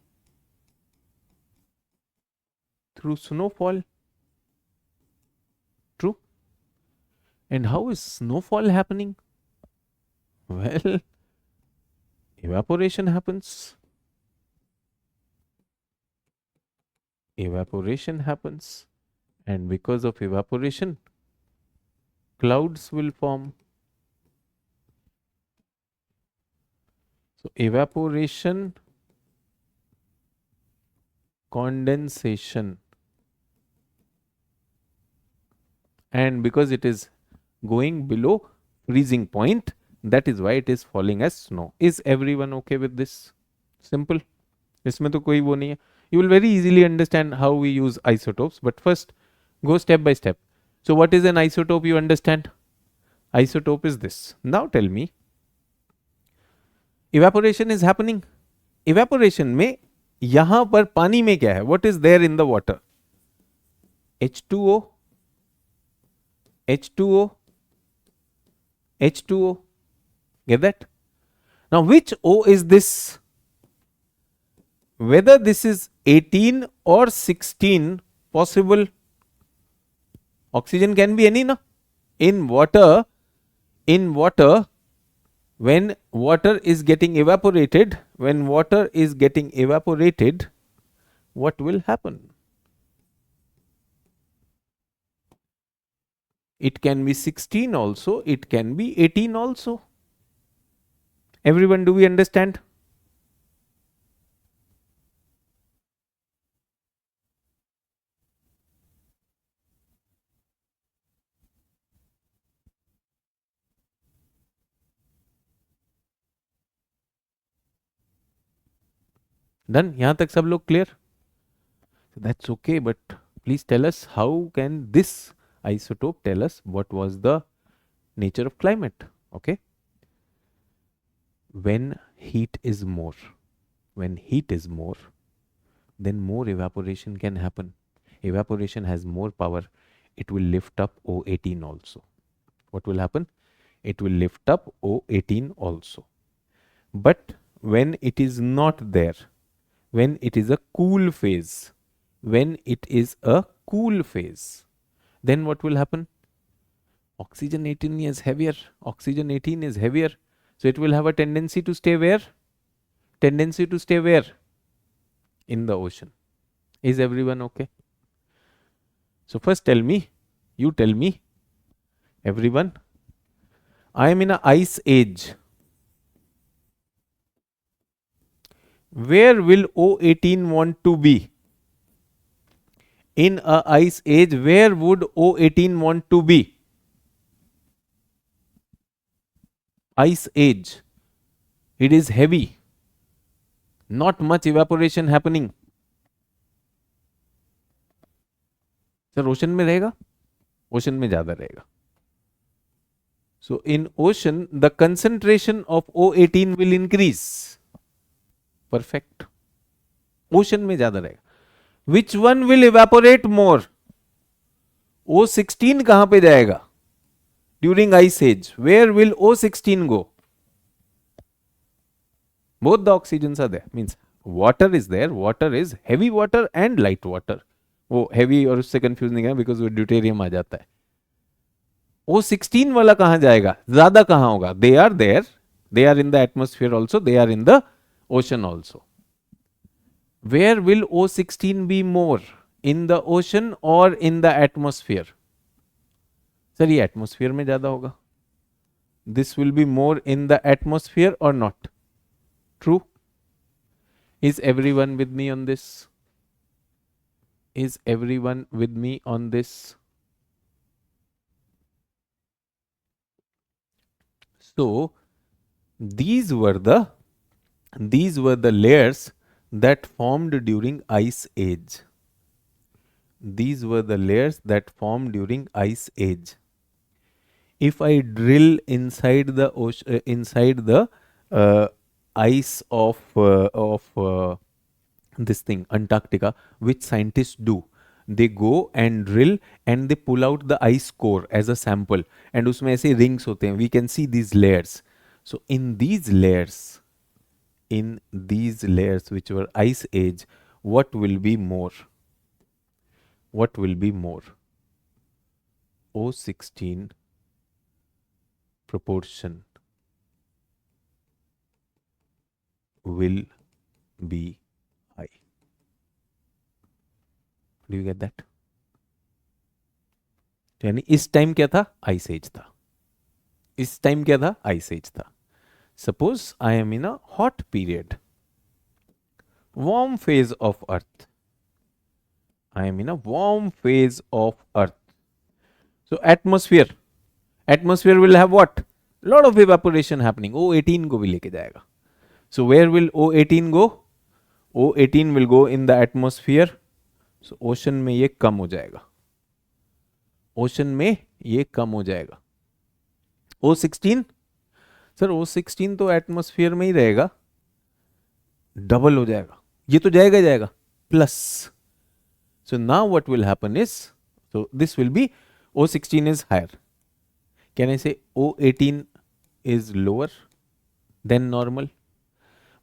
Through snowfall. True. And how is snowfall happening? Well, evaporation happens. Evaporation happens. And because of evaporation, clouds will form. So evaporation, condensation, and because it is going below freezing point, that is why it is falling as snow. Is everyone okay with this? Simple. इसमें तो कोई वो नहीं है. You will very easily understand how we use isotopes, but first go step by step. So what is an isotope, you understand? Isotope is this. Now tell me, evaporation is happening. Evaporation में यहां पर पानी में क्या है? What is there in the water? H2O, H2O, H2O. Get that? Now which O is this? Whether this is 18 or 16 possible, oxygen can be any, na? In water, when water is getting evaporated, what will happen? It can be 16 also, it can be 18 also. Everyone, do we understand? Done? यहाँ तक सब लोग clear? That's okay, but please tell us, how can this isotope tell us what was the nature of climate? Okay. When heat is more, then more evaporation can happen. Evaporation has more power. It will lift up O18 also. What will happen? It will lift up O18 also. But when it is not there, when it is a cool phase, then what will happen? Oxygen 18 is heavier. So it will have a tendency to stay where? In the ocean. Is everyone okay? So first tell me, everyone, I am in an ice age. Where will O18 want to be? In a ice age, where would O18 want to be? Ice age. It is heavy. Not much evaporation happening. Sir, ocean में रहेगा? Ocean में ज़्यादा रहेगा. So in ocean, the concentration of O18 will increase. Perfect. Ocean में ज़्यादा रहेगा. Which one will evaporate more? O16 कहां पे जाएगा? During ice age, where will O16 go? Both the oxygens are there. Means water is there. Water is heavy water and light water. वो heavy और उससे confuse नहीं करना because वो deuterium आ जाता है. O16 वाला कहां जाएगा? ज्यादा कहां होगा? They are there. They are in the atmosphere also. They are in the ocean also. Where will O16 be more? In the ocean or in the atmosphere? Sir, ये atmosphere में ज्यादा होगा. This will be more in the atmosphere or not? True? Is everyone with me on this? So these were the layers that formed during ice age. If I drill inside the ocean, ice of this thing, Antarctica, which scientists do, they go and drill and they pull out the ice core as a sample, and उसमें ऐसे rings होते हैं. We can see these layers. So in these layers which were ice age, what will be more? O16 proportion will be high. Do you get that? यानी इस time क्या था? Ice as था. Suppose I am in a hot period, warm phase of Earth. So atmosphere will have what? Lot of evaporation happening. O18 को भी लेके जाएगा. So where will O18 go? O18 will go in the atmosphere. So ocean में ये कम हो जाएगा. O16, sir O16 तो atmosphere में ही रहेगा, डबल हो जाएगा. ये तो जाएगा जाएगा plus. So now what will happen is, so this will be O16 is higher. Can I say O18 is lower than normal?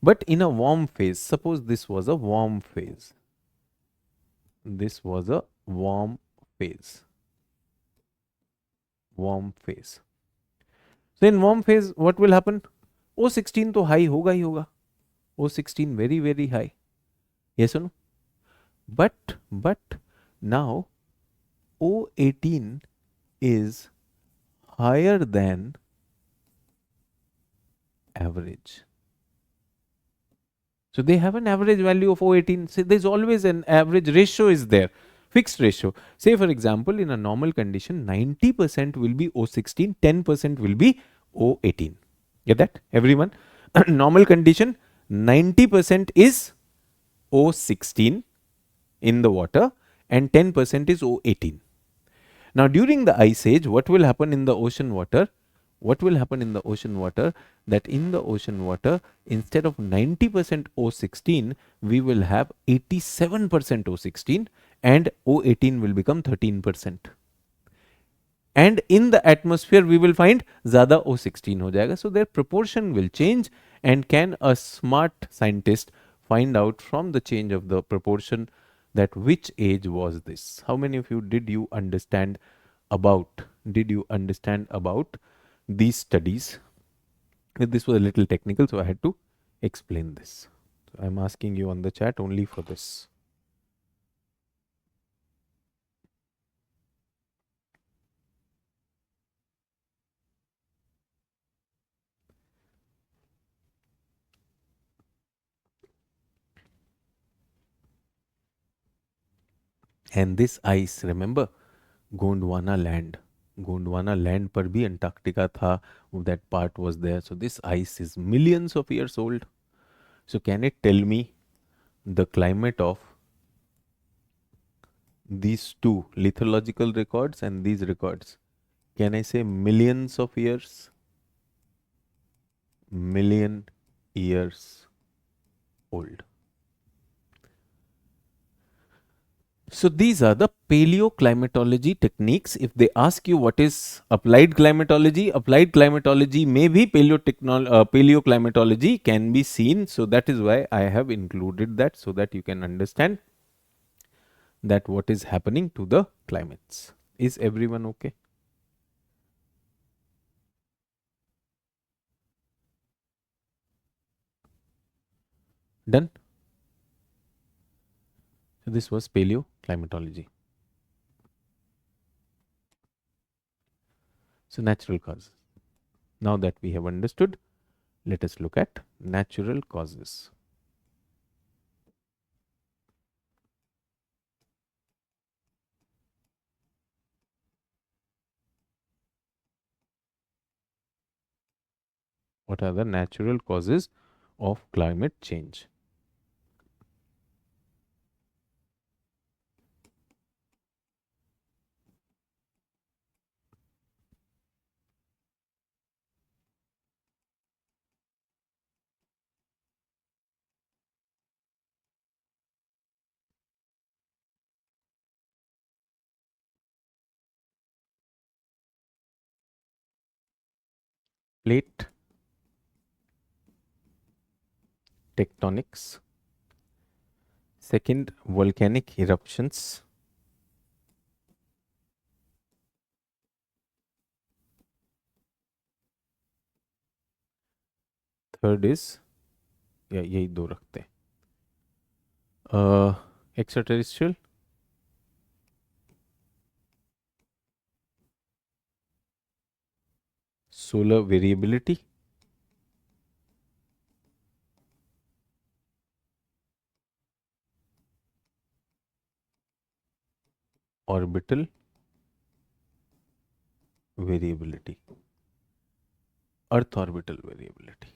But in a warm phase, suppose this was a warm phase. This was a warm phase. Warm phase. So in warm phase, what will happen? O16 तो high होगा ही होगा. O16 very very high. Yes or no? But now O18 is higher than average. So they have an average value of O18. So there's always an average ratio is there, fixed ratio. Say for example, in a normal condition, 90% will be O16, 10% will be O18. Get that, everyone? Normal condition, 90% is O16 in the water and 10% is O18. Now during the ice age, what will happen in the ocean water? What will happen in the ocean water? That in the ocean water, instead of 90% O16, we will have 87% O16 and O18 will become 13%. And in the atmosphere, we will find ज़्यादा O16 हो जाएगा. So their proportion will change. And can a smart scientist find out from the change of the proportion that which age was this? How many of you did you understand about these studies? This was a little technical, so I had to explain this. So I'm asking you on the chat only for this. And this ice, remember, Gondwana land पर भी Antarctica था, that part was there. So this ice is millions of years old. So can it tell me the climate of these two lithological records and these records? Can I say millions of years? Million years old. So these are the paleoclimatology techniques. If they ask you what is applied climatology may be paleoclimatology can be seen. So that is why I have included that, so that you can understand that what is happening to the climates. Is everyone okay? Done? So this was paleoclimatology. So natural causes. Now that we have understood, let us look at natural causes. What are the natural causes of climate change? Plate tectonics. Second, volcanic eruptions. Third is, या यही दो रखते हैं, extraterrestrial. Solar variability. Orbital variability. Earth orbital variability.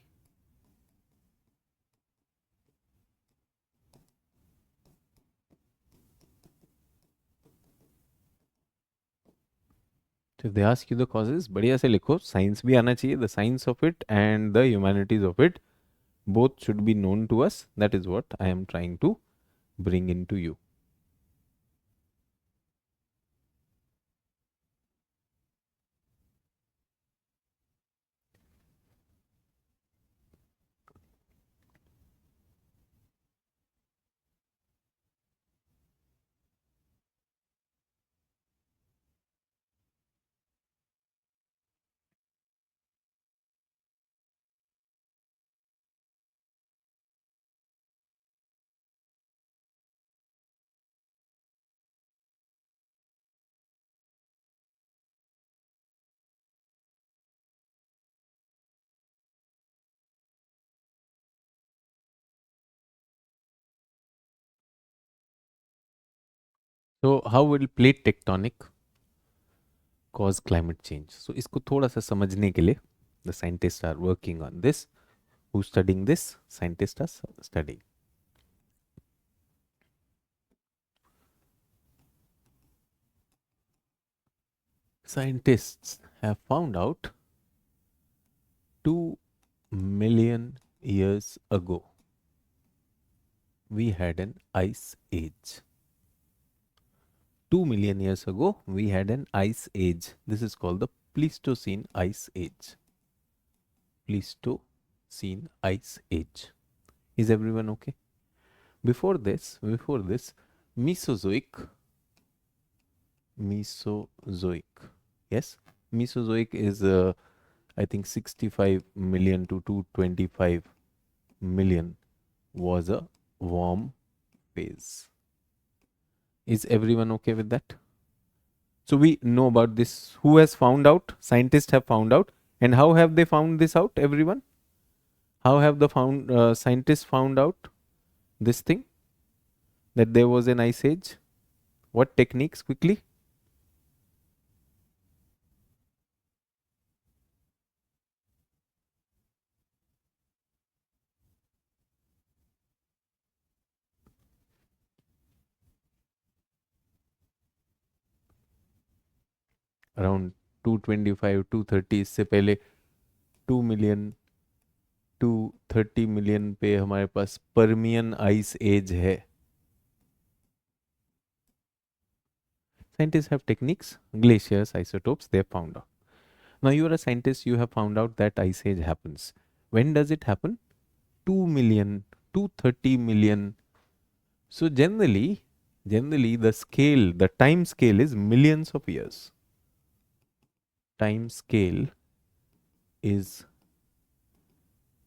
So if they ask you the causes, बढ़िया से लिखो, science भी आना चाहिए, the science of it and the humanities of it, Both should be known to us. That is what I am trying to bring into you. So how will plate tectonic cause climate change? So इसको थोड़ा सा समझने के लिए the scientists are working on this. Who's studying this? Scientists are studying. Scientists have found out 2 million years ago we had an ice age. 2 million years ago we had an ice age. This is called the Pleistocene ice age. Pleistocene ice age. Is everyone okay? Before this, Mesozoic. Yes, Mesozoic is I think 65 million to 225 million was a warm phase. Is everyone okay with that? So we know about this. Who has found out? Scientists have found out. And how have they found this out, everyone? How have the scientists found out this thing? That there was an ice age? What techniques quickly? Around 225, 230 इससे पहले 2 million to 30 million पे हमारे पास Permian ice as है. Scientists have techniques, glaciers, isotopes, they have found out. Now you are a scientist, you have found out that ice age happens. When does it happen? 2 million, 230 million. So generally the scale, the time scale is millions of years. Time scale is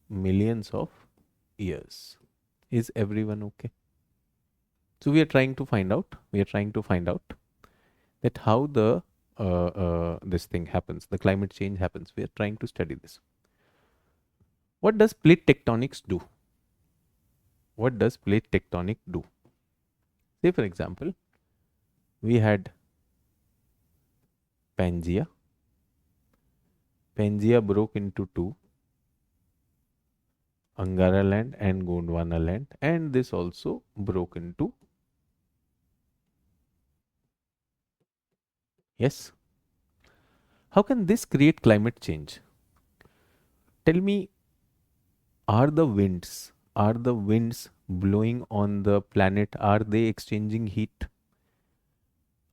millions of years. Is everyone okay? So we are trying to find out that how the this thing happens, the climate change happens. We are trying to study this. What does plate tectonics do? What does plate tectonic do? Say for example, we had Pangea. Pangea broke into two, Angara land and Gondwana land, and this also broke into. Yes. How can this create climate change? Tell me, are the winds blowing on the planet, are they exchanging heat?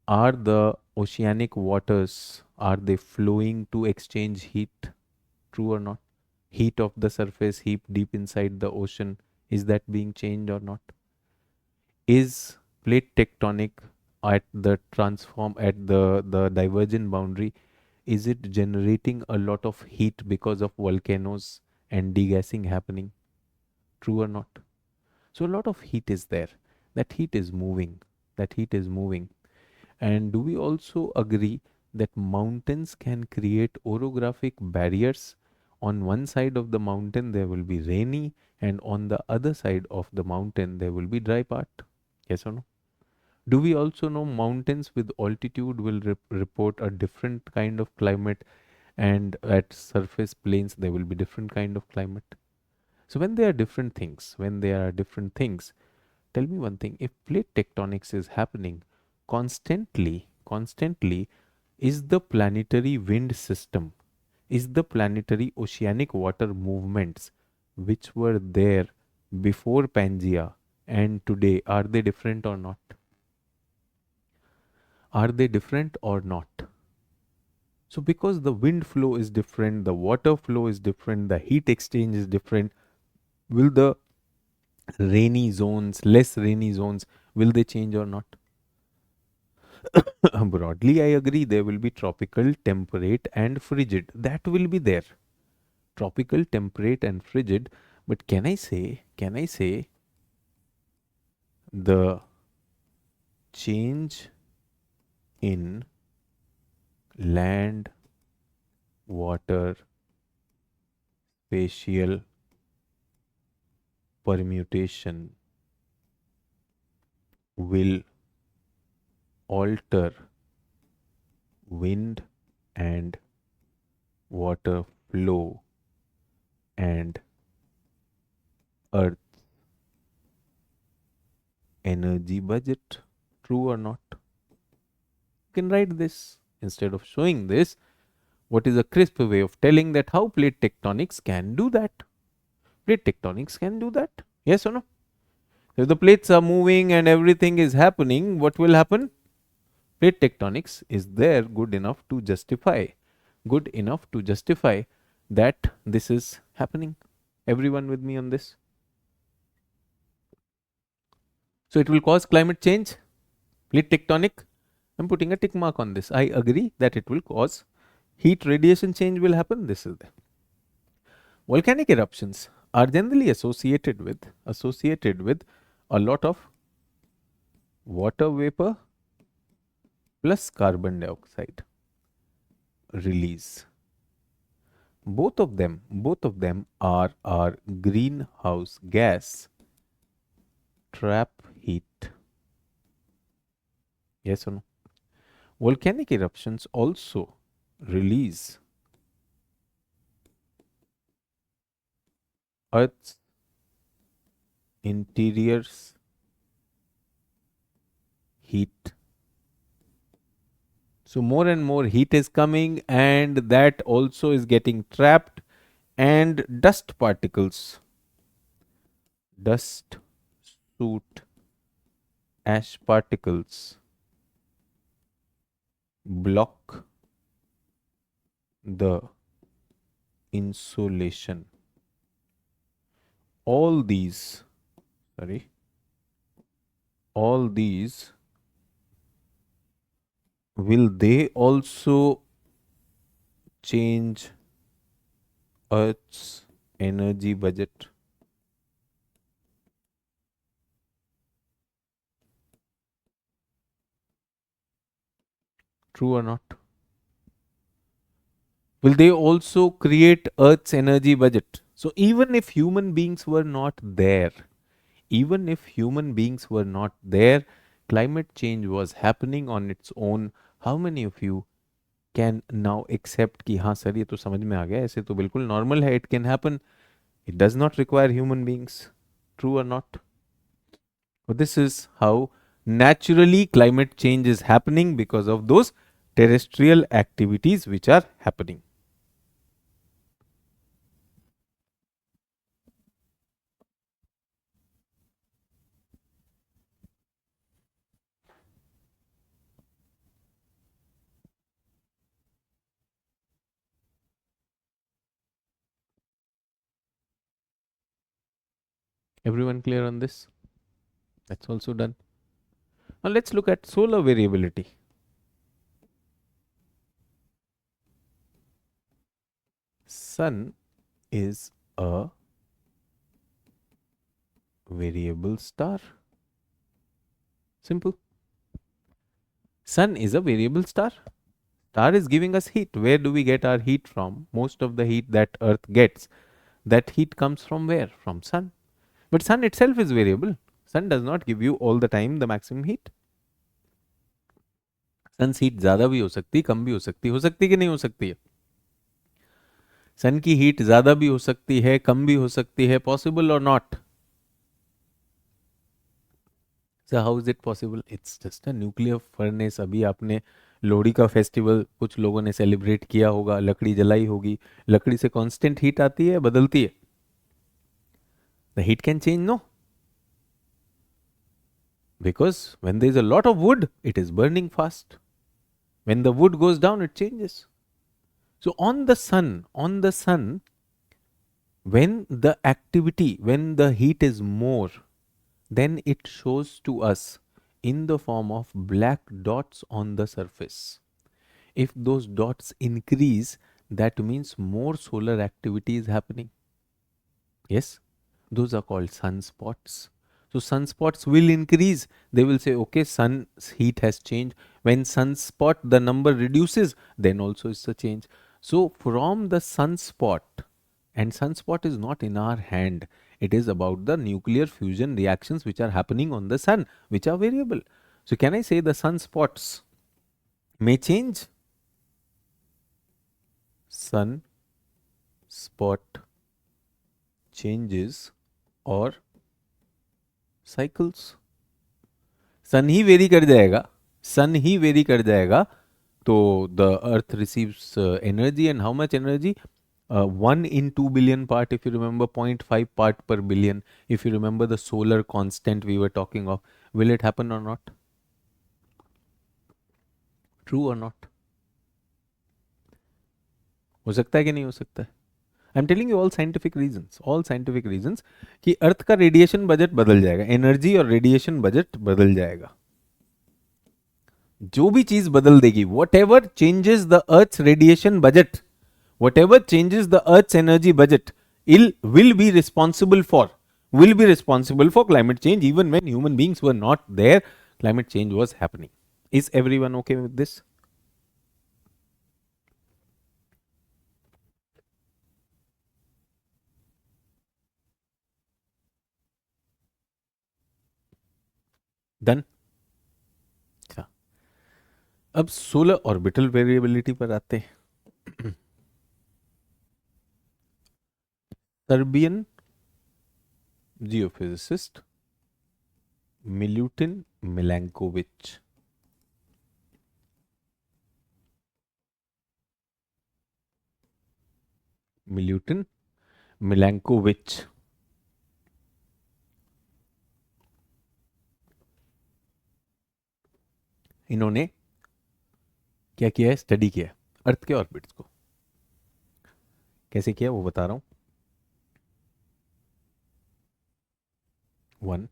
Are the oceanic waters, are they flowing to exchange heat? True or not? Heat of the surface, heat deep inside the ocean, is that being changed or not? Is plate tectonic at the divergent boundary, is it generating a lot of heat because of volcanoes and degassing happening? True or not? So a lot of heat is there. That heat is moving. And do we also agree that mountains can create orographic barriers? On one side of the mountain there will be rainy, and on the other side of the mountain there will be dry part. Yes or no? Do we also know mountains with altitude will report a different kind of climate, and at surface plains there will be different kind of climate? So when there are different things, tell me one thing, if plate tectonics is happening constantly, is the planetary wind system, is the planetary oceanic water movements which were there before Pangea and today, are they different or not? Are they different or not? So because the wind flow is different, the water flow is different, the heat exchange is different, will the rainy zones, less rainy zones, will they change or not? Broadly, I agree there will be tropical, temperate and frigid. That will be there. Tropical, temperate and frigid. But can I say the change in land, water, spatial permutation will alter wind and water flow and earth energy budget? True or not? You can write this. Instead of showing this, what is a crisp way of telling that how plate tectonics can do that? Plate tectonics can do that. Yes or no? If the plates are moving and everything is happening, what will happen? Plate tectonics is there good enough to justify that this is happening. Everyone with me on this? So it will cause climate change, plate tectonic. I'm putting a tick mark on this. I agree that it will cause heat radiation change will happen. This is there. Volcanic eruptions are generally associated with a lot of water vapor plus carbon dioxide release. Both of them are greenhouse gas trap heat. Yes or no? Volcanic eruptions also release Earth's interior's heat. So more and more heat is coming and that also is getting trapped, and dust particles, dust soot, ash particles block the insolation. All these will they also change Earth's energy budget? True or not? Will they also create Earth's energy budget? So even if human beings were not there, climate change was happening on its own. How many of you can now accept कि हाँ sir ये तो समझ में आ गया, ऐसे तो बिल्कुल normal है, it can happen, it does not require human beings? True or not? So this is how naturally climate change is happening because of those terrestrial activities which are happening. Everyone clear on this? That's also done. Now let's look at solar variability. Sun is a variable star. Simple. Sun is a variable star. Star is giving us heat. Where do we get our heat from? Most of the heat that Earth gets, that heat comes from where? From sun. But sun itself is variable. Sun does not give you all the time the maximum heat. Sun heat ज़्यादा भी हो सकती है, कम भी हो सकती है कि नहीं हो सकती है? सन की हीट ज़्यादा भी हो सकती है, कम भी हो सकती है. पॉसिबल और not? So how is it possible? It's just a nuclear furnace. अभी आपने लोहड़ी का फेस्टिवल कुछ लोगों ने सेलिब्रेट किया होगा, लकड़ी जलाई होगी. लकड़ी से कांस्टेंट हीट आती है, बदलती है? The heat can change, no? Because when there is a lot of wood, it is burning fast. When the wood goes down, it changes. So on the sun, when the activity, when the heat is more, then it shows to us in the form of black dots on the surface. If those dots increase, that means more solar activity is happening. Yes, those are called sunspots. So sunspots will increase. They will say, okay, sun's heat has changed. When sunspot the number reduces, then also it's a change. So from the sunspot, and sunspot is not in our hand. It is about the nuclear fusion reactions which are happening on the sun, which are variable. So can I say the sunspots may change? Sun spot changes or cycles. Sun ही vary कर जाएगा, sun ही vary कर जाएगा, तो the earth receives energy, and how much energy? 1 in 2 billion part, if you remember, 0.5 part per billion, if you remember the solar constant we were talking of. Will it happen or not? True or not? हो सकता है कि नहीं हो सकता है? I am telling you all scientific reasons कि अर्थ का रेडिएशन बजट बदल जाएगा, एनर्जी और रेडिएशन बजट बदल जाएगा. जो भी चीज बदल देगी, what ever changes the earth radiation budget, what ever changes the earth energy budget, will be responsible for climate change. Even when human beings were not there, climate change was happening. Is everyone okay with this? Done. अच्छा, अब solar orbital variability पर आते हैं. Serbian geophysicist मिल्यूटिन मिलैंकोविच इन्होंने क्या किया है? Study किया है अर्थ के ऑर्बिट्स को. कैसे किया वो बता रहा हूं. 1,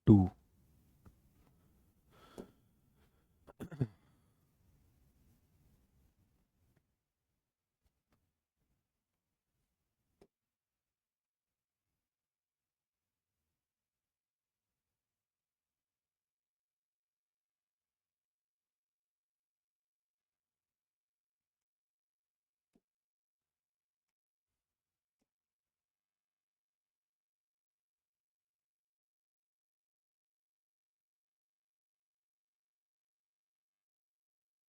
2,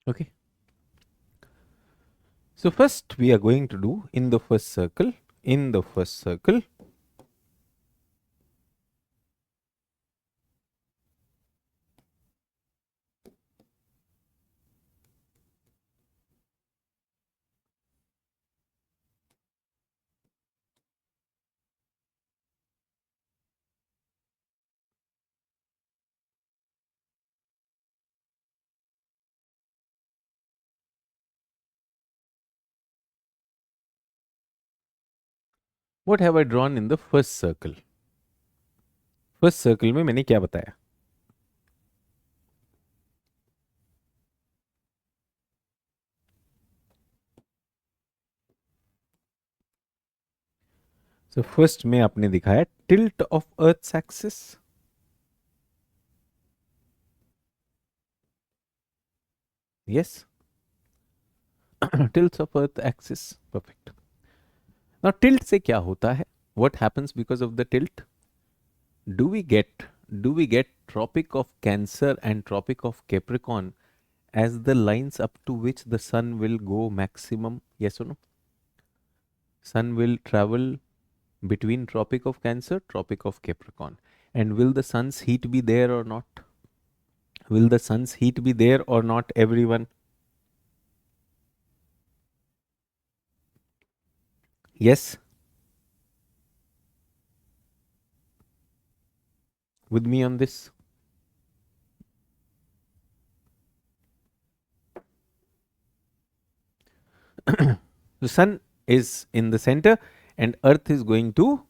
okay. So first we are going to do in the first circle, what have I drawn in the first circle? First circle में मैंने क्या बताया? सो फर्स्ट में आपने दिखाया tilt of earth axis. Yes, tilt of earth axis, perfect. Now tilt से क्या होता है? What happens because of the tilt? Do we get tropic of cancer and tropic of Capricorn as the lines up to which the sun will go maximum? Yes or no? Sun will travel between tropic of Cancer, tropic of Capricorn. And will the sun's heat be there or not? Will the sun's heat be there or not, everyone? Yes, with me on this? The sun is in the center and earth is going to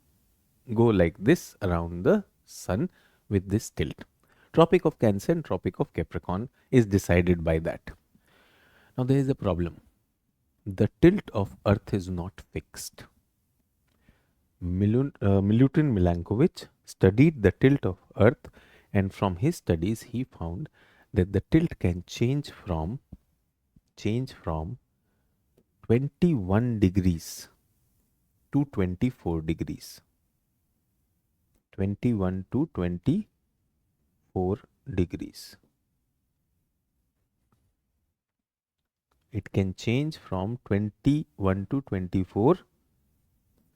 go like this around the sun with this tilt. Tropic of Cancer and Tropic of Capricorn is decided by that. Now there is a problem. The tilt of earth is not fixed. Milutin Milankovitch studied the tilt of earth, and from his studies he found that the tilt can change from 21 degrees to 24 degrees. 21 to 24 degrees. It can change from 21 to 24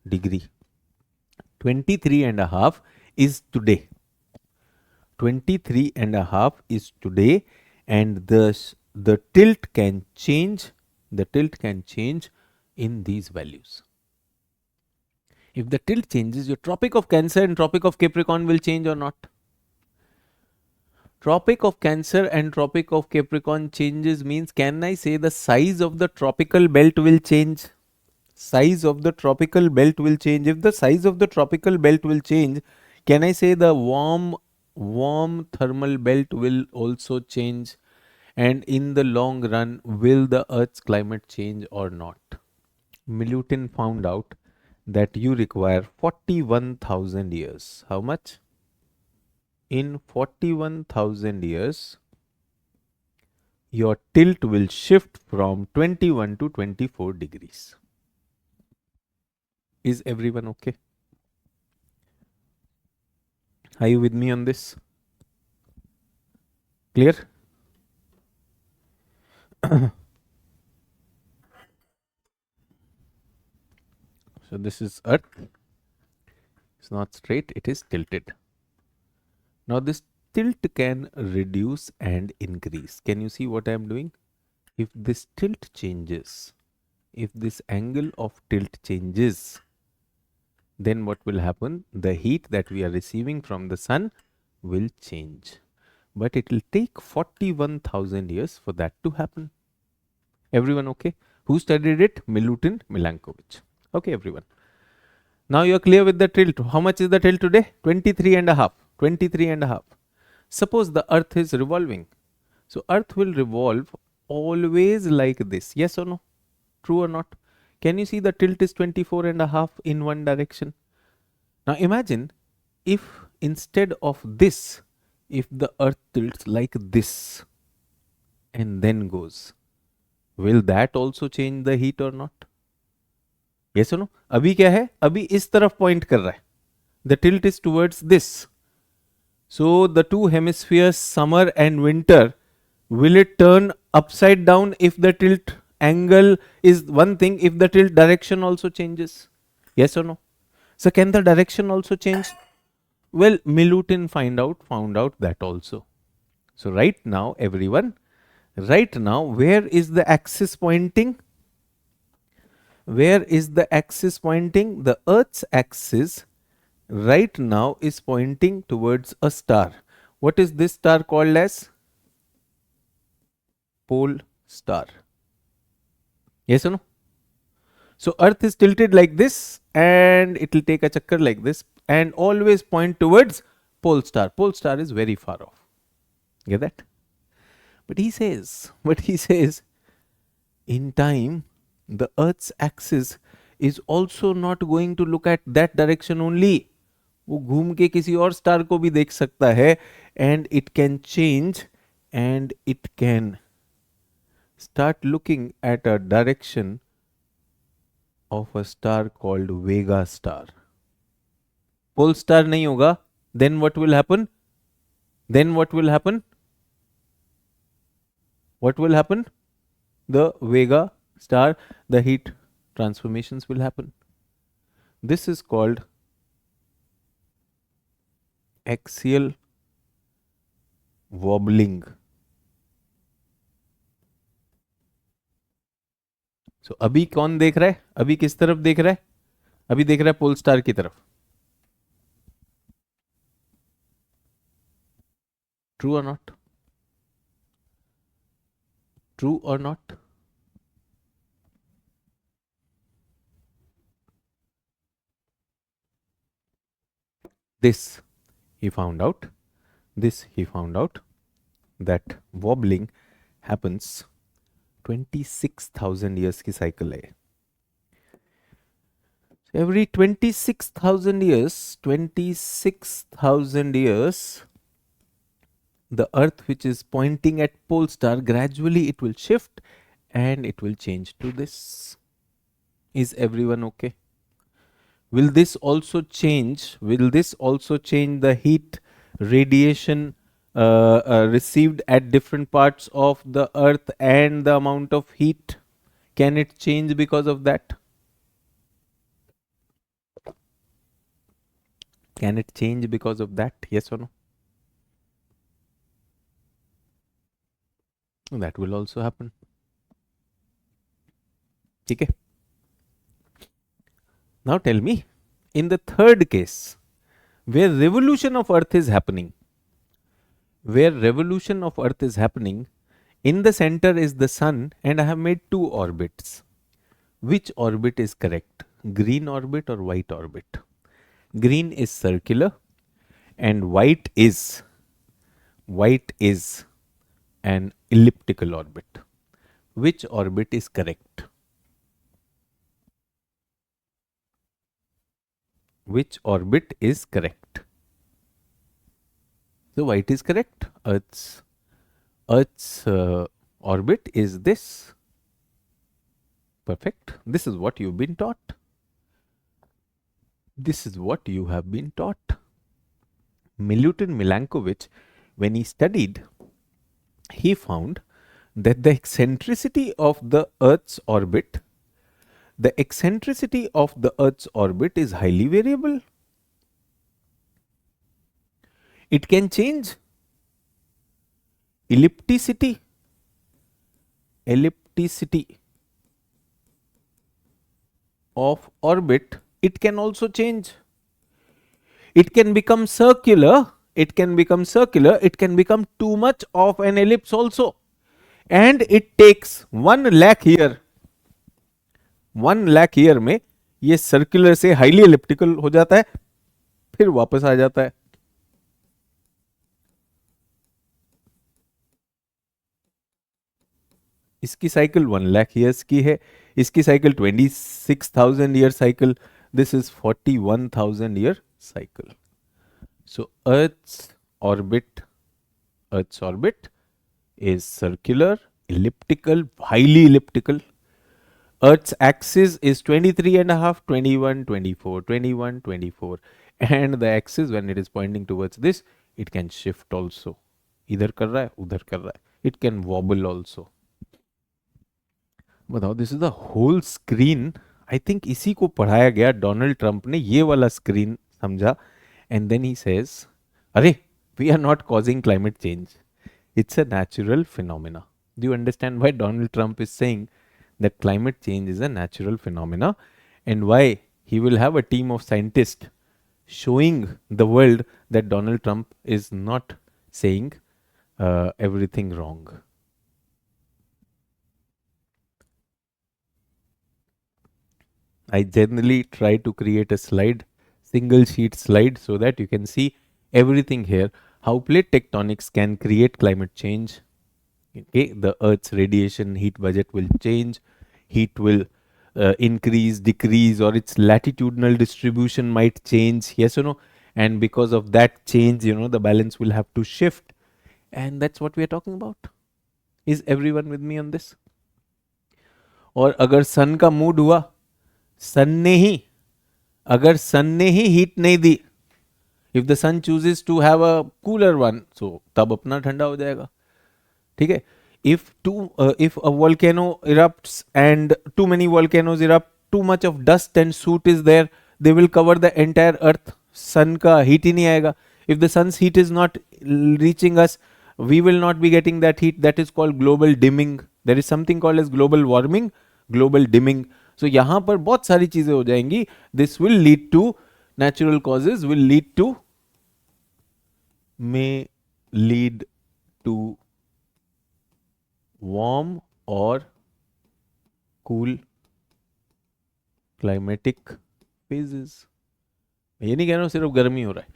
degree. 23 and a half is today. 23 and a half is today, and the tilt can change. The tilt can change in these values. If the tilt changes, your Tropic of Cancer and Tropic of Capricorn will change or not? Tropic of Cancer and Tropic of Capricorn changes means, can I say the size of the tropical belt will change? Size of the tropical belt will change. If the size of the tropical belt will change, can I say the warm thermal belt will also change? And in the long run, will the Earth's climate change or not? Milutin found out that you require 41,000 years. How much? In 41,000 years, your tilt will shift from 21 to 24 degrees. Is everyone okay? Are you with me on this? Clear? So this is Earth. It's not straight, it is tilted. Now this tilt can reduce and increase. Can you see what I am doing? If this tilt changes, if this angle of tilt changes, then what will happen? The heat that we are receiving from the sun will change. But it will take 41,000 years for that to happen. Everyone okay? Who studied it? Milutin Milankovitch. Okay, everyone. Now you are clear with the tilt. How much is the tilt today? 23 and a half. 23 and a half. Suppose the earth is revolving. So earth will revolve always like this. Yes or no? True or not? Can you see the tilt is 24 and a half in one direction? Now imagine if instead of this, if the earth tilts like this and then goes, will that also change the heat or not? Yes or no? अभी क्या है? अभी इस तरफ point कर रहा है. The tilt is towards this. So the two hemispheres, summer and winter, will it turn upside down if the tilt angle is one thing, if the tilt direction also changes? Yes or no? So can the direction also change? Well, Milutin found out that also. So right now, everyone, right now, where is the axis pointing? Where is the axis pointing? The Earth's axis right now is pointing towards a star. What is this star called as? Pole star. Yes or no? So Earth is tilted like this and it will take a chakkar like this and always point towards pole star. Pole star is very far off. Get that? But he says, in time, the Earth's axis is also not going to look at that direction only. वो घूम के किसी और star को भी देख सकता है and it can change and it can start looking at a direction of a star called Vega star. Pole star नहीं होगा, then what will happen? Then what will happen? What will happen? The Vega star, the heat transformations will happen. This is called axial wobbling. So अभी कौन देख रहा है? अभी किस तरफ देख रहा है? अभी देख रहा है पोल स्टार की तरफ. ट्रू और नॉट? ट्रू और not? This he found out. This he found out that wobbling happens 26,000 years की cycle है. Every 26,000 years, the earth which is pointing at pole star, gradually it will shift and it will change to this. Is everyone okay? Will this also change? Will this also change the heat radiation received at different parts of the earth and the amount of heat? Can it change because of that? Can it change because of that? Yes or no? That will also happen. Okay. Now tell me, in the third case, where revolution of earth is happening, in the center is the sun and I have made two orbits. Which orbit is correct? Green orbit or white orbit? Green is circular and white is an elliptical orbit. Which orbit is correct? Which orbit is correct? So white is correct. Earth's orbit is this. Perfect. This is what you've been taught. This is what you have been taught. Milutin Milankovitch, when he studied, he found that the eccentricity of the Earth's orbit is highly variable. It can change. Ellipticity of orbit, it can also change. It can become circular. It can become too much of an ellipse also. And it takes 1 lakh year. 1 lakh year में ये circular से highly elliptical हो जाता है, फिर वापस आ जाता है. इसकी साइकिल 1 लाख ईयर्स की है, इसकी cycle 26,000 year cycle. This is 41,000 year cycle. So Earth's orbit is circular, elliptical, highly elliptical. Earth's axis is 23.5, 21, 24, 21, 24. And the axis, when it is pointing towards this, it can shift also. इधर कर रहा है, उधर कर रहा है. It can wobble also. बताओ, this is the whole screen. I think इसी को पढ़ाया गया डोनाल्ड ट्रंप ने, ये वाला स्क्रीन समझा. एंड देन ही सेज, अरे we are not causing climate change, it's a natural phenomena. Do you understand why Donald Trump is saying that climate change is a natural phenomena, and why he will have a team of scientists showing the world that Donald Trump is not saying everything wrong. I generally try to create a slide, single sheet slide, so that you can see everything here, how plate tectonics can create climate change. Okay, the Earth's radiation heat budget will change, heat will increase, decrease, or its latitudinal distribution might change, yes or no? And because of that change, the balance will have to shift. And that's what we are talking about. Is everyone with me on this? और अगर सन का mood हुआ, अगर सन ने ही heat नहीं दी, if the sun chooses to have a cooler one, so तब अपना ठंडा हो जाएगा. ठीक है. If a volcano erupts and too many volcanoes erupt, too much of dust and soot is there, they will cover the entire earth. Sun का heat ही नहीं आएगा. If the sun's heat is not reaching us, we will not be getting that heat. That is called global dimming. There is something called as global warming, global dimming. सो यहां पर बहुत सारी चीजें हो जाएंगी. This will lead to, natural causes will lead to, may lead to warm or cool climatic phases. ये नहीं कह रहा हूँ सिर्फ गर्मी हो रहा है.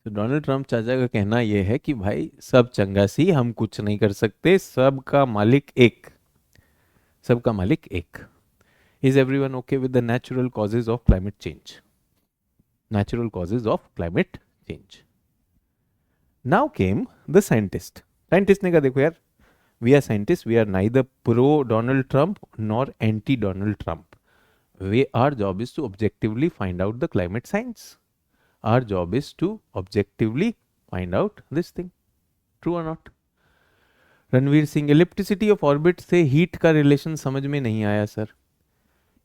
तो डोनाल्ड ट्रंप चाचा का कहना यह है कि भाई सब चंगासी, हम कुछ नहीं कर सकते, सबका मालिक एक, सबका मालिक एक. Is everyone okay with the natural causes of climate change? Natural causes of climate change. Now came the scientist. Scientist ने कहा देखो यार, we are scientists, we are neither pro Donald Trump nor anti Donald Trump. Our job is to objectively find out the climate science. Our job is to objectively find out this thing. True or not? Ranveer Singh, ellipticity of orbit से heat का relation समझ में नहीं आया sir.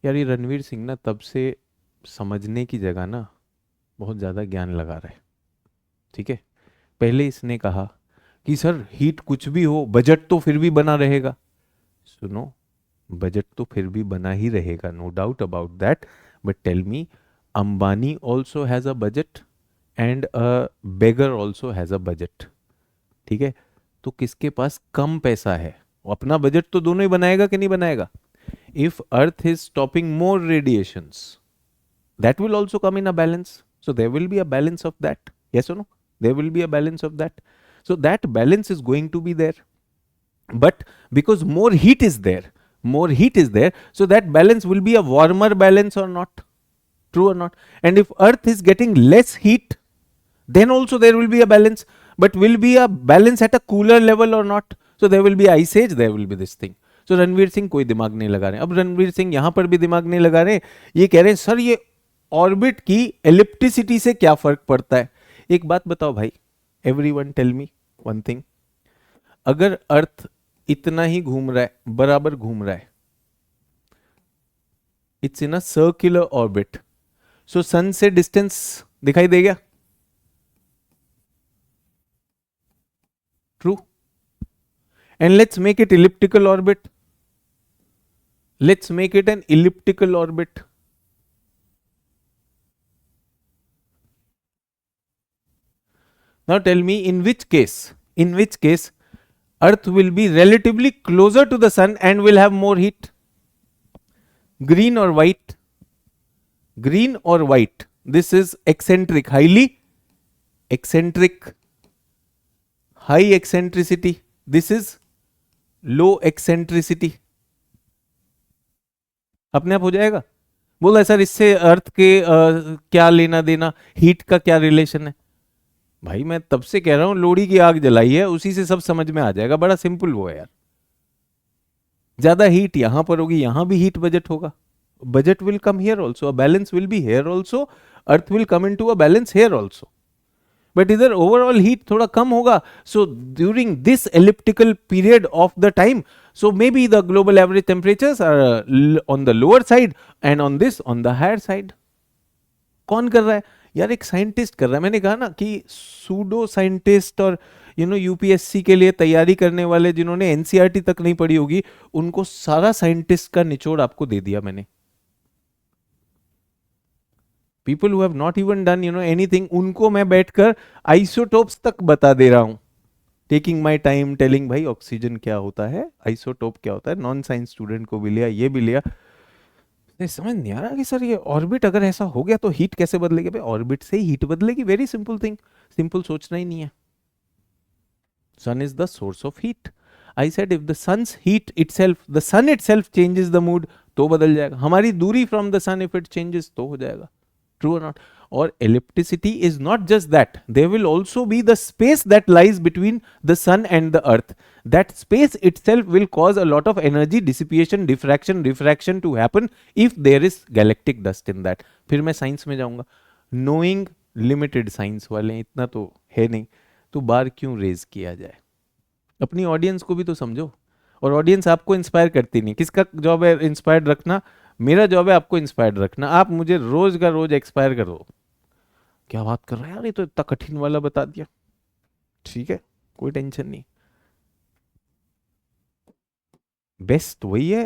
यार ये रणवीर सिंह ना तब से समझने की जगह ना बहुत ज़्यादा ज्ञान लगा रहा है. ठीक है, पहले इसने कहा कि सर हीट कुछ भी हो, बजट तो फिर भी बना रहेगा. सुनो, बजट तो फिर भी बना ही रहेगा, no doubt about that. But tell me, Ambani also has a budget and a beggar also has a budget. ठीक है, तो किसके पास कम पैसा है, वो अपना बजट तो दोनों ही बनाएगा कि नहीं बनाएगा. If earth is stopping more radiations, that will also come in a balance. So there will be a balance of that. Yes or no? There will be a balance of that. So that balance is going to be there. But because more heat is there, so that balance will be a warmer balance or not. True or not? And if Earth is getting less heat, then also there will be a balance. But will be a balance at a cooler level or not? So there will be ice age, there will be this thing. So Ranveer Singh कोई दिमाग नहीं लगा रहे. अब रणवीर सिंह यहां पर भी दिमाग नहीं लगा रहे. ये कह रहे हैं सर ये ऑर्बिट की एलिप्टिसिटी से क्या फर्क पड़ता है. एक बात बताओ भाई, everyone tell me one thing. अगर अर्थ इतना ही घूम रहा है, बराबर घूम रहा है, it's in a circular orbit, so sun से डिस्टेंस दिखाई देगा. True. And let's make it elliptical orbit. Let's make it an elliptical orbit. Now tell me, in which case Earth will be relatively closer to the sun and will have more heat? Green or white? Green or white? This is eccentric, highly eccentric, high eccentricity. This is low eccentricity. अपने आप हो जाएगा. बोला sir इससे अर्थ के क्या लेना देना, हीट का क्या रिलेशन है. भाई मैं तब से कह रहा हूं लोहड़ी की आग जलाई है, उसी से सब समझ में आ जाएगा. बड़ा सिंपल वो है यार. ज्यादा हीट यहां पर होगी, यहां भी हीट बजट होगा. Budget will come here also, a balance will be here also, earth will come into a balance here also. But इधर ओवरऑल हीट थोड़ा कम होगा. So during this elliptical period of the time, so maybe the global average temperatures are on the lower side and on this on the higher side. कौन कर रहा है यार? एक scientist कर रहा है. मैंने कहा ना कि सूडो साइंटिस्ट और यूपीएससी के लिए तैयारी करने वाले जिन्होंने एनसीईआरटी तक नहीं पढ़ी होगी, उनको सारा साइंटिस्ट का निचोड़ आपको दे दिया मैंने. People who have not even done anything, उनको मैं बैठकर आइसोटोप्स तक बता दे रहा हूं. टेकिंग माई टाइम टेलिंग भाई ऑक्सीजन क्या होता है, आइसोटोप क्या होता है. नॉन साइंस स्टूडेंट को भी लिया, ये भी लिया. समझ नहीं आ रहा कि सर ये ऑर्बिट अगर ऐसा हो गया तो हीट कैसे बदलेगी. भाई ऑर्बिट से ही हीट बदलेगी. Very simple thing. सिंपल सोचना ही नहीं है. Sun is the source of heat. I said if the sun's heat itself, the sun itself changes the mood, तो बदल जाएगा. हमारी दूरी from the sun if it changes तो हो जाएगा. ट्रू और नॉट? और ellipticity is not just that, there will also be the space that lies between the sun and the earth. That space itself will cause a lot of energy dissipation, diffraction, refraction to happen if there is galactic dust in that. फिर मैं science में जाऊंगा. Knowing limited science वाले, इतना तो है नहीं, तो बार क्यों रेज किया जाए. अपनी ऑडियंस को भी तो समझो. और ऑडियंस आपको इंस्पायर करती नहीं. किसका जॉब है इंस्पायर्ड रखना? मेरा जॉब है आपको इंस्पायर्ड रखना. आप मुझे रोज का रोज एक्सपायर करो. क्या बात कर रहा है यार, ये तो इतना कठिन वाला बता दिया. ठीक है, कोई टेंशन नहीं. बेस्ट वही है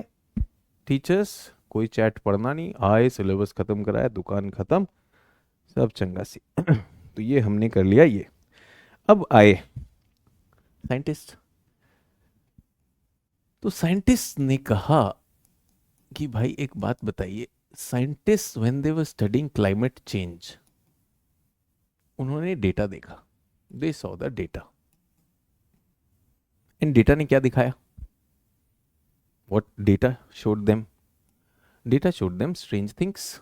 टीचर्स, कोई चैट पढ़ना नहीं, आए सिलेबस खत्म कराया, दुकान खत्म, सब चंगा सी। तो ये हमने कर लिया ये। अब आए साइंटिस्ट। तो साइंटिस्ट ने कहा कि भाई एक बात बताइए, scientist when they were studying climate change, उन्होंने डेटा देखा, दे सॉ द डेटा, इन डेटा ने क्या दिखाया? What data showed them? Data showed them strange things.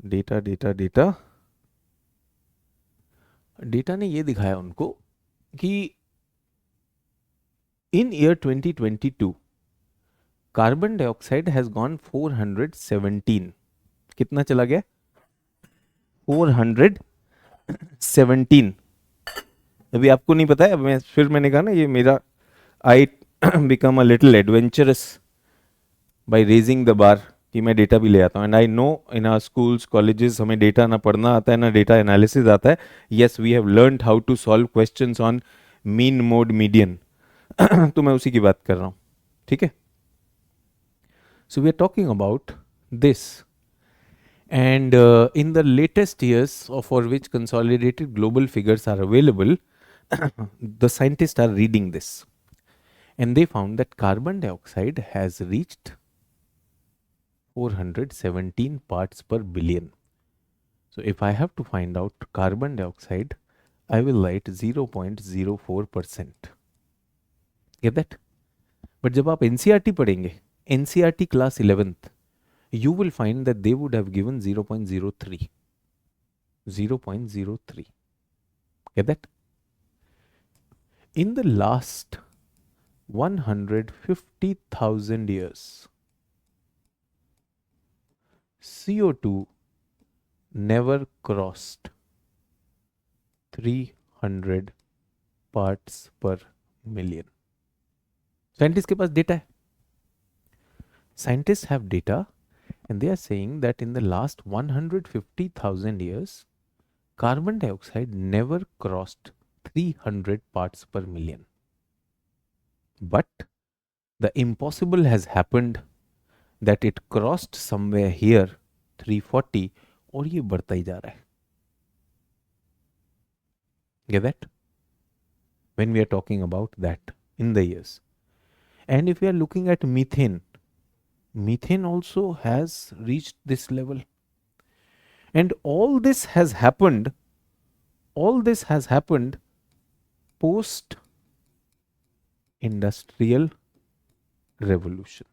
Data data data data ने ये दिखाया उनको कि in year 2022 carbon dioxide has gone 417। कितना चला गया? 417। अभी आपको नहीं पता है, अब मैंने कहा ना, ये मेरा I become a little adventurous by raising the bar कि मैं डेटा भी ले आता हूँ। And I know in our schools colleges हमें डेटा ना पढ़ना आता है ना डेटा एनालिसिस आता है। Yes, we have learned how to solve questions on mean mode median. तो मैं उसी की बात कर रहा हूँ, ठीक है। So we are talking about this, and in the latest years for which consolidated global figures are available, the scientists are reading this, and they found that carbon dioxide has reached 417 parts per billion. So if I have to find out carbon dioxide, I will write 0.04%. Get that? But जब आप NCERT पढ़ेंगे, NCERT class 11th, you will find that they would have given 0.03. 0.03. Get that? In the last 150,000 years, CO2 never crossed 300 parts per million. Scientists के पास data है. Scientists have data and they are saying that in the last 150,000 years, carbon dioxide never crossed 300 parts per million. But the impossible has happened, that it crossed somewhere here 340 और ये बढ़ता ही जा रहा है. Get that? When we are talking about that in the years. And if we are looking at methane, methane also has reached this level. And all this has happened post industrial revolution.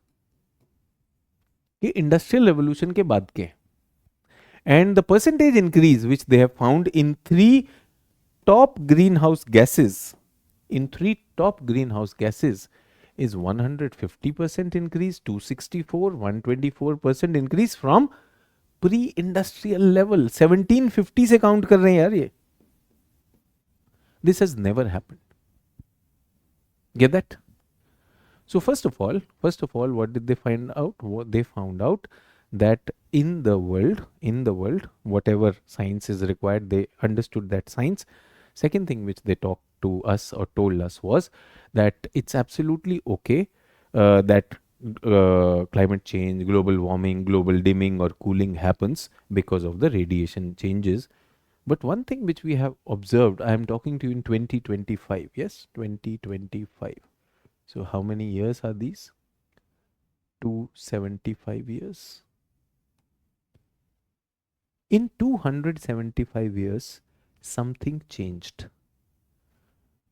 ये industrial revolution के बाद के, and the percentage increase which they have found in three top greenhouse gases is 150% increase, 264, 124% increase from pre-industrial level. 1750 से count कर रहे हैं यार ये. This has never happened. Get that? So first of all, what did they find out? They found out that in the world, whatever science is required, they understood that science. Second thing which they talked to us or told us was that it's absolutely okay that climate change, global warming, global dimming or cooling happens because of the radiation changes. But one thing which we have observed, I am talking to you in 2025, yes, 2025. So how many years are these? 275 years. In 275 years, something changed,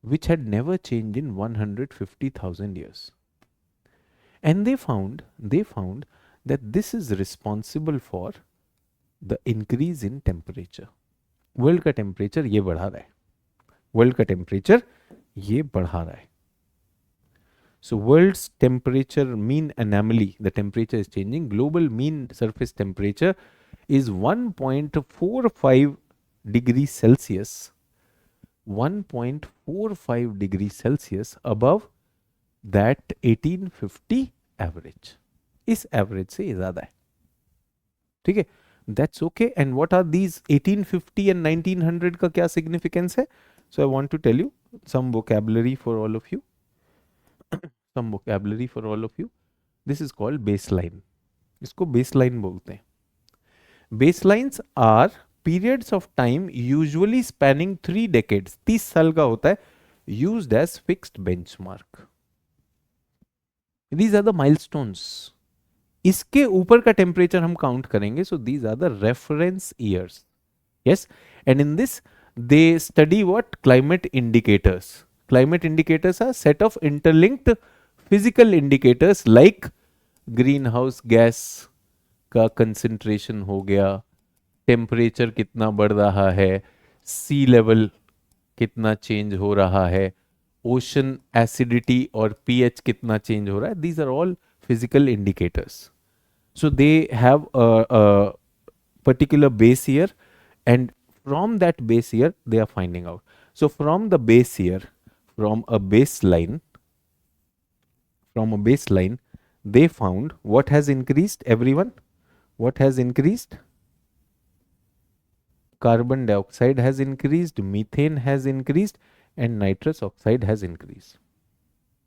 which had never changed in 150,000 years. And they found that this is responsible for the increase in temperature. World का temperature ये बढ़ा रहा है. So world's temperature mean anomaly, the temperature is changing. Global mean surface temperature is 1.45 degrees Celsius. 1.45 degrees Celsius above that 1850 average. इस average से ज़्यादा है. ठीक है, that's okay. And what are these 1850 and 1900 का क्या significance है? So I want to tell you some vocabulary for all of you. This is called baseline, इसको बेसलाइन बोलते हैं. बेसलाइंस are periods of time usually spanning 3 decades, 30 साल का होता है, used as fixed benchmark. These are the milestones. इसके ऊपर का टेम्परेचर हम काउंट करेंगे, so these are the reference years. Yes, and in this they study what climate indicators. Climate indicators are set of interlinked physical indicators like green house gas का concentration हो गया, temperature कितना बढ़ रहा है, सी level कितना change हो रहा है, ओशन एसिडिटी और पीएच कितना चेंज हो रहा है. These are all physical indicators. So they have a particular base year, and from that base year they are finding out. So from the base year, from a baseline, they found what has increased, everyone? What has increased? Carbon dioxide has increased, methane has increased, and nitrous oxide has increased.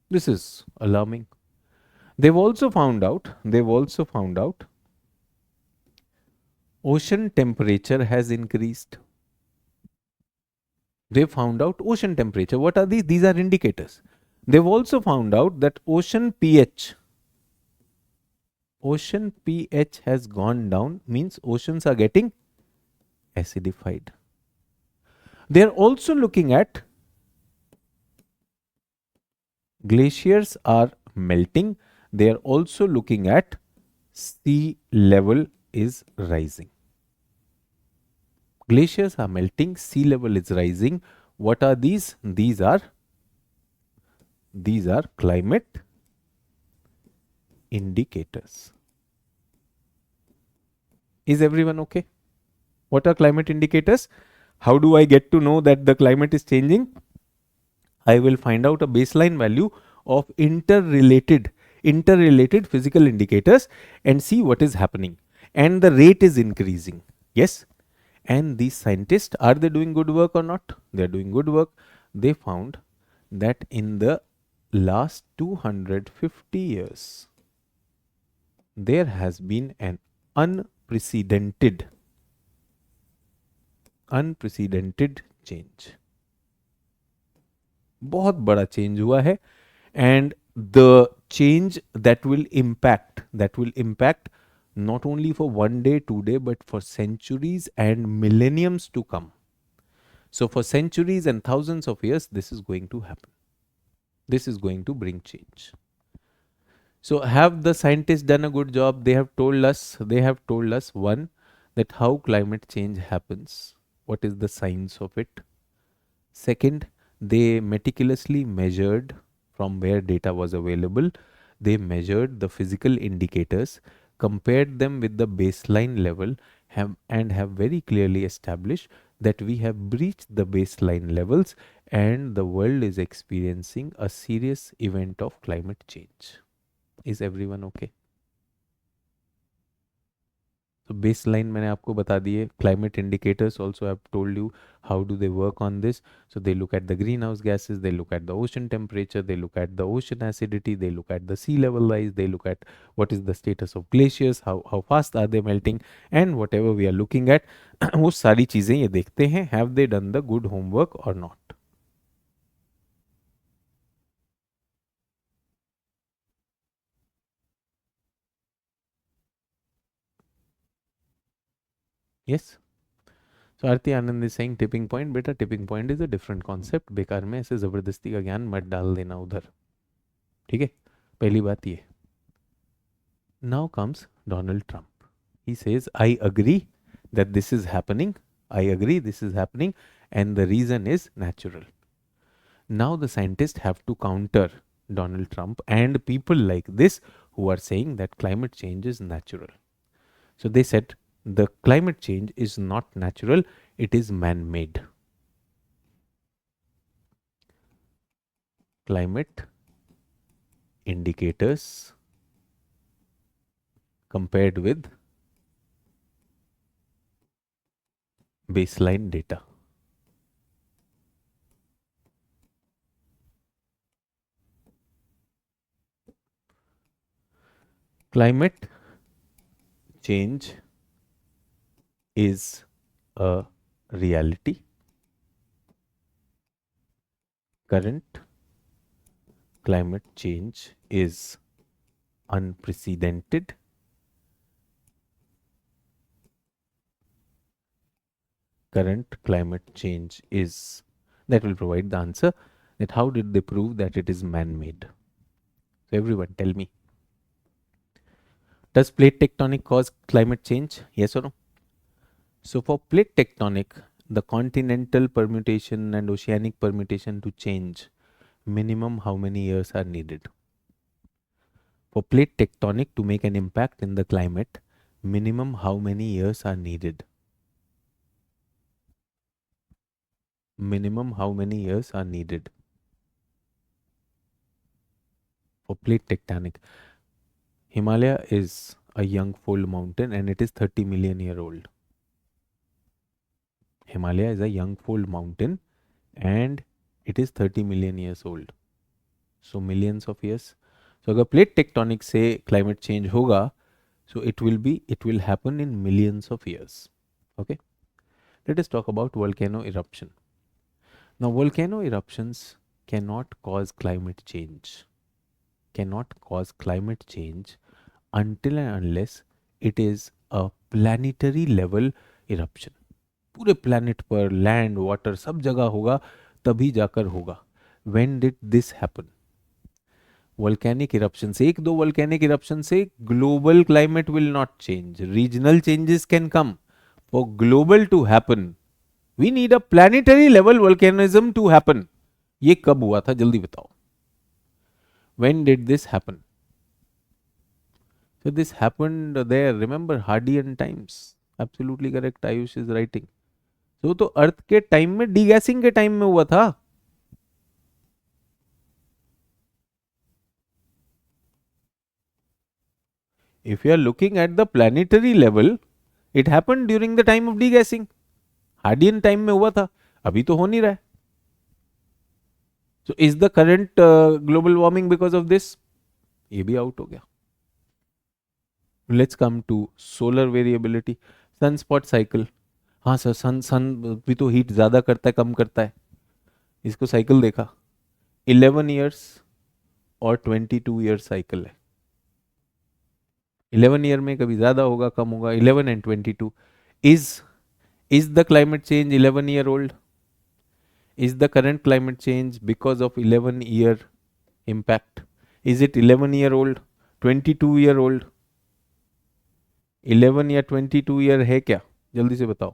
This is alarming. They've also found out ocean temperature has increased. They found out ocean temperature. What are these? These are indicators. They've also found out that ocean pH has gone down, means oceans are getting acidified. They're also looking at glaciers are melting. They're also looking at sea level is rising. Glaciers are melting, sea level is rising. What are these? These are climate indicators. Is everyone okay? What are climate indicators? How do I get to know that the climate is changing? I will find out a baseline value of interrelated physical indicators and see what is happening. And the rate is increasing. Yes. And these scientists, are they doing good work or not? They are doing good work. They found that in the last 250 years, there has been an unprecedented change. बहुत बड़ा change हुआ है, and the change that will impact not only for 1 day, 2 day, but for centuries and millenniums to come. So for centuries and thousands of years, this is going to happen. This is going to bring change. So have the scientists done a good job? They have told us one, that how climate change happens, what is the science of it. Second, they meticulously measured from where data was available. They measured the physical indicators, compared them with the baseline level, and have very clearly established that we have breached the baseline levels and the world is experiencing a serious event of climate change. Is everyone okay? So baseline मैंने आपको बता दिए. Climate indicators also I've told you how do they work on this. So they look at the greenhouse gases, they look at the ocean temperature, they look at the ocean acidity, they look at the sea level rise, they look at what is the status of glaciers, how fast are they melting, and whatever we are looking at, वो सारी चीजें ये देखते हैं. Have they done the good homework or not? Yes. So Aarti Anand is saying tipping point. बेटा tipping point is a different concept. बेकार में ऐसे जबरदस्ती का ज्ञान मत डाल देना उधर. ठीक है, पहली बात ये. Now comes Donald Trump. He says, I agree that this is happening. I agree this is happening, and the reason is natural. Now the scientists have to counter Donald Trump and people like this who are saying that climate change is natural. So they said the climate change is not natural, it is man-made. Climate indicators compared with baseline data. Climate change is a reality. Current climate change is unprecedented. Current climate change is, that will provide the answer, that how did they prove that it is man-made? So everyone tell me, does plate tectonic cause climate change? Yes or no? So for plate tectonic, the continental permutation and oceanic permutation to change, minimum how many years are needed? For plate tectonic to make an impact in the climate, minimum how many years are needed? Minimum how many years are needed for plate tectonic? Himalaya is a young fold mountain and it is 30 million year old. Himalaya is a young fold mountain and it is 30 million years old. So millions of years. So अगर plate tectonic से climate change होगा, so it will happen in millions of years. Okay. Let us talk about volcano eruption. Now volcano eruptions cannot cause climate change. Cannot cause climate change until and unless it is a planetary level eruption. पूरे planet पर land, water सब जगह होगा, तभी जाकर होगा. When did this happen? Volcanic eruptions, एक दो volcanic eruption से global climate will not change. Regional changes can come. For global to happen, we need a planetary level volcanism to happen. ये कब हुआ था जल्दी बताओ. When did this happen? So this happened there. Remember Hardian times. Absolutely correct. Ayush is writing. So तो अर्थ के time में degassing के टाइम में हुआ था. If you are looking at the planetary level, it happened during the time of degassing. Hadean time में हुआ था, अभी तो हो नहीं रहा है. So is the current global warming because of this? ये भी आउट हो गया. Let's come to solar variability. Sunspot cycle. हाँ सर, सन भी तो हीट ज्यादा करता है कम करता है. इसको साइकिल देखा. 11 years और 22 year साइकिल है. 11 ईयर में कभी ज्यादा होगा कम होगा. 11 and 22. Is the climate change 11 year old? Is the current climate change because of 11 year impact? Is it 11 year old? 22 year old? 11 या 22 ईयर है क्या? जल्दी से बताओ.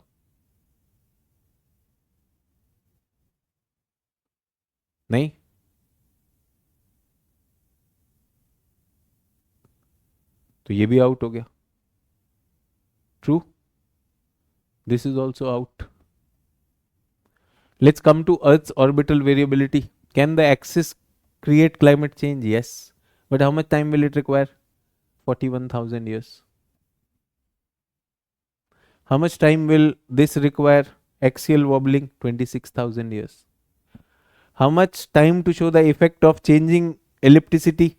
नहीं. तो ये भी आउट हो गया. True. This is also out. Let's come to Earth's orbital variability. Can the axis create climate change? Yes. But how much time will it require? 41,000 years. How much time will this require? Axial wobbling, 26,000 years. How much time to show the effect of changing ellipticity?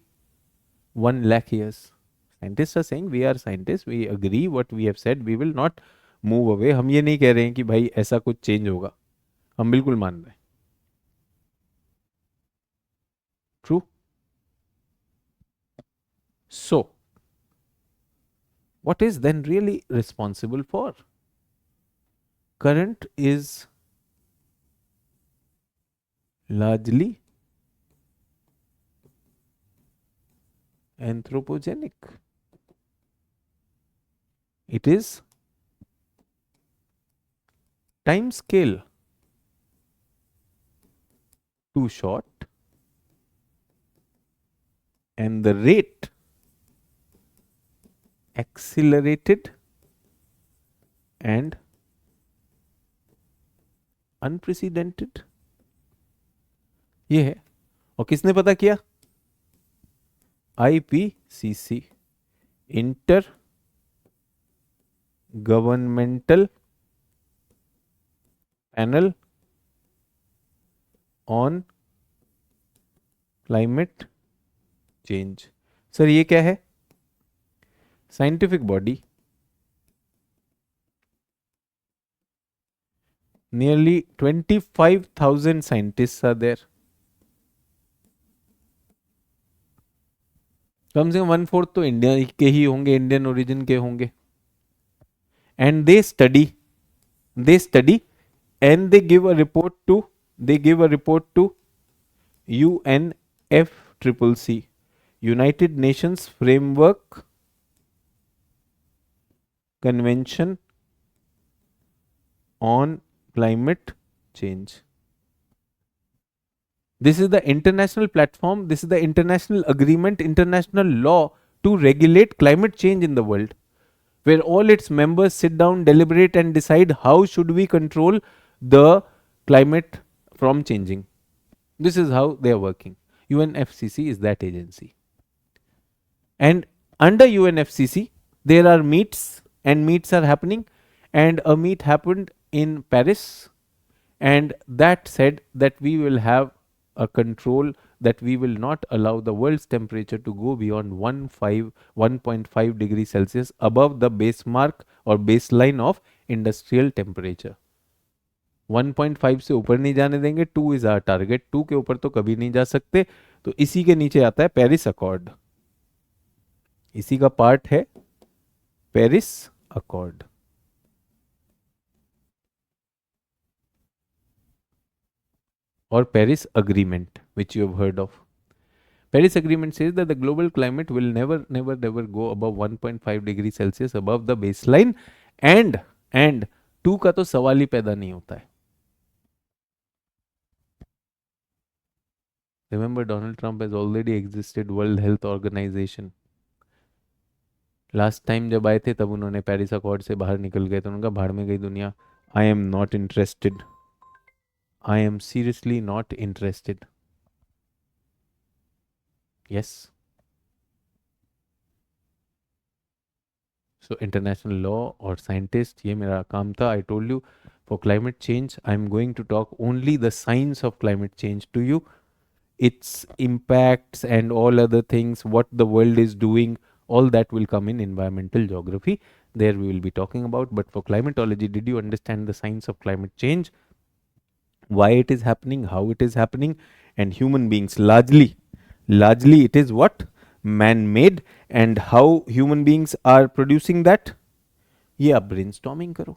1 lakh years. Scientists are saying, we are scientists, we agree what we have said, we will not move away. हम ये नहीं कह रहे हैं कि भाई ऐसा कुछ चेंज होगा. हम बिल्कुल मान रहे हैं. True. So what is then really responsible for? Current is largely anthropogenic. It is time scale too short and the rate accelerated and unprecedented. ये है. और किसने पता किया? IPCC, inter governmental panel on climate change. Sir ये क्या है? scientific body, nearly 25,000 scientists are there. कम से कम 1/4 तो इंडिया के ही होंगे, इंडियन ओरिजिन के होंगे. And they study and they give a report to UNFCCC, United Nations Framework Convention on Climate Change. This is the international platform, this is the international agreement, international law to regulate climate change in the world, where all its members sit down, deliberate and decide how should we control the climate from changing. This is how they are working. UNFCCC is that agency. And under UNFCCC, there are meets, and meets are happening. And a meet happened in Paris, and that said that we will have a control, that we will not allow the world's temperature to go beyond 1.5 degrees Celsius above the base mark or baseline of industrial temperature. 1.5 से ऊपर नहीं जाने देंगे. 2 is our target. 2 के ऊपर तो कभी नहीं जा सकते. तो इसी के नीचे आता है पेरिस अकॉर्ड. इसी का पार्ट है Paris accord. or Paris Agreement, which you have heard of. Paris Agreement says that the global climate will never go above 1.5 degrees Celsius above the baseline, and 2 का तो सवाल ही पैदा नहीं होता है. Remember, Donald Trump has already existed World Health Organization. Last time जब आए थे तब उन्होंने पेरिस अकॉर्ड से बाहर निकल गए, तो उनका भाड़ में गई दुनिया. I am not interested. I am seriously not interested. Yes. So international law or scientist, ये मेरा काम था. I told you, for climate change, I am going to talk only the science of climate change to you. Its impacts and all other things, what the world is doing, all that will come in environmental geography. There we will be talking about. But for climatology, did you understand the science of climate change? Why it is happening, how it is happening, and human beings largely it is what? Man-made, and how human beings are producing that. ये आप brainstorming करो.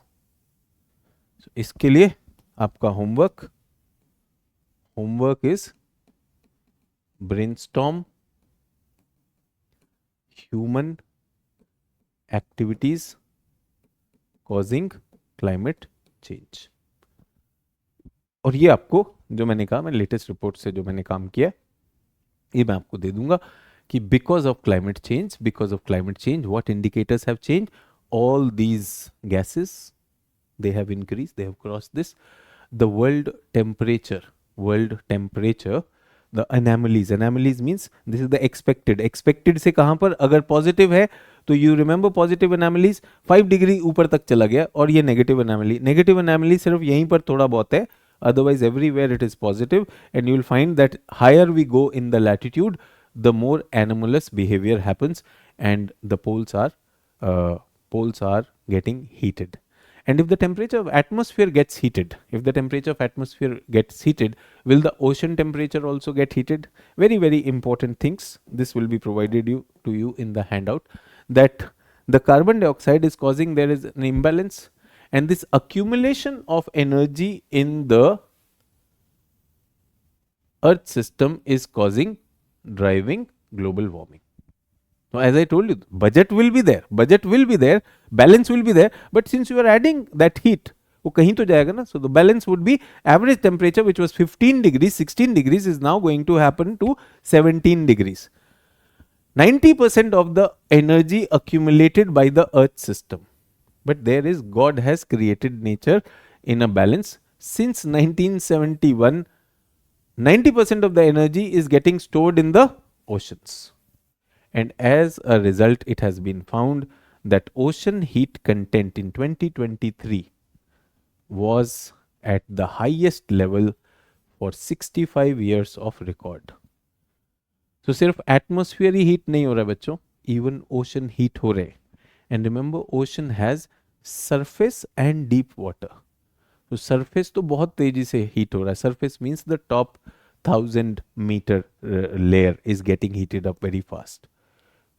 So, इसके लिए आपका homework is brainstorm human activities causing climate change. और ये आपको जो मैंने कहा, मैं लेटेस्ट रिपोर्ट से जो मैंने काम किया ये मैं आपको दे दूंगा कि because of climate change what indicators have change. All these gases they have increase, they have cross this. The world temperature, the anomalies means this is the expected से कहां पर अगर पॉजिटिव है तो you remember positive anomalies 5 degree ऊपर तक चला गया, और ये नेगेटिव एनामली सिर्फ यहीं पर थोड़ा बहुत है. Otherwise, everywhere it is positive, and you will find that higher we go in the latitude, the more anomalous behavior happens, and the poles are getting heated. And if the temperature of atmosphere gets heated, will the ocean temperature also get heated? Very, very important things. This will be provided to you in the handout, that the carbon dioxide is causing, there is an imbalance. And this accumulation of energy in the earth system is driving global warming. Now, as I told you, budget will be there, balance will be there, but since you are adding that heat, वो कहीं तो जाएगा ना. So the balance would be average temperature, which was 15 degrees, 16 degrees is now going to happen to 17 degrees. 90% of the energy accumulated by the earth system. But there is, God has created nature in a balance. Since 1971, 90% of the energy is getting stored in the oceans. And as a result, it has been found that ocean heat content in 2023 was at the highest level for 65 years of record. So सिर्फ atmosphere ही heat नहीं हो रहा बच्चों, even ocean heat हो रहे. And remember, ocean has surface and deep water. तो surface तो बहुत तेजी से हीट हो रहा है. Surface means the top 1000 meter layer is getting heated up very fast.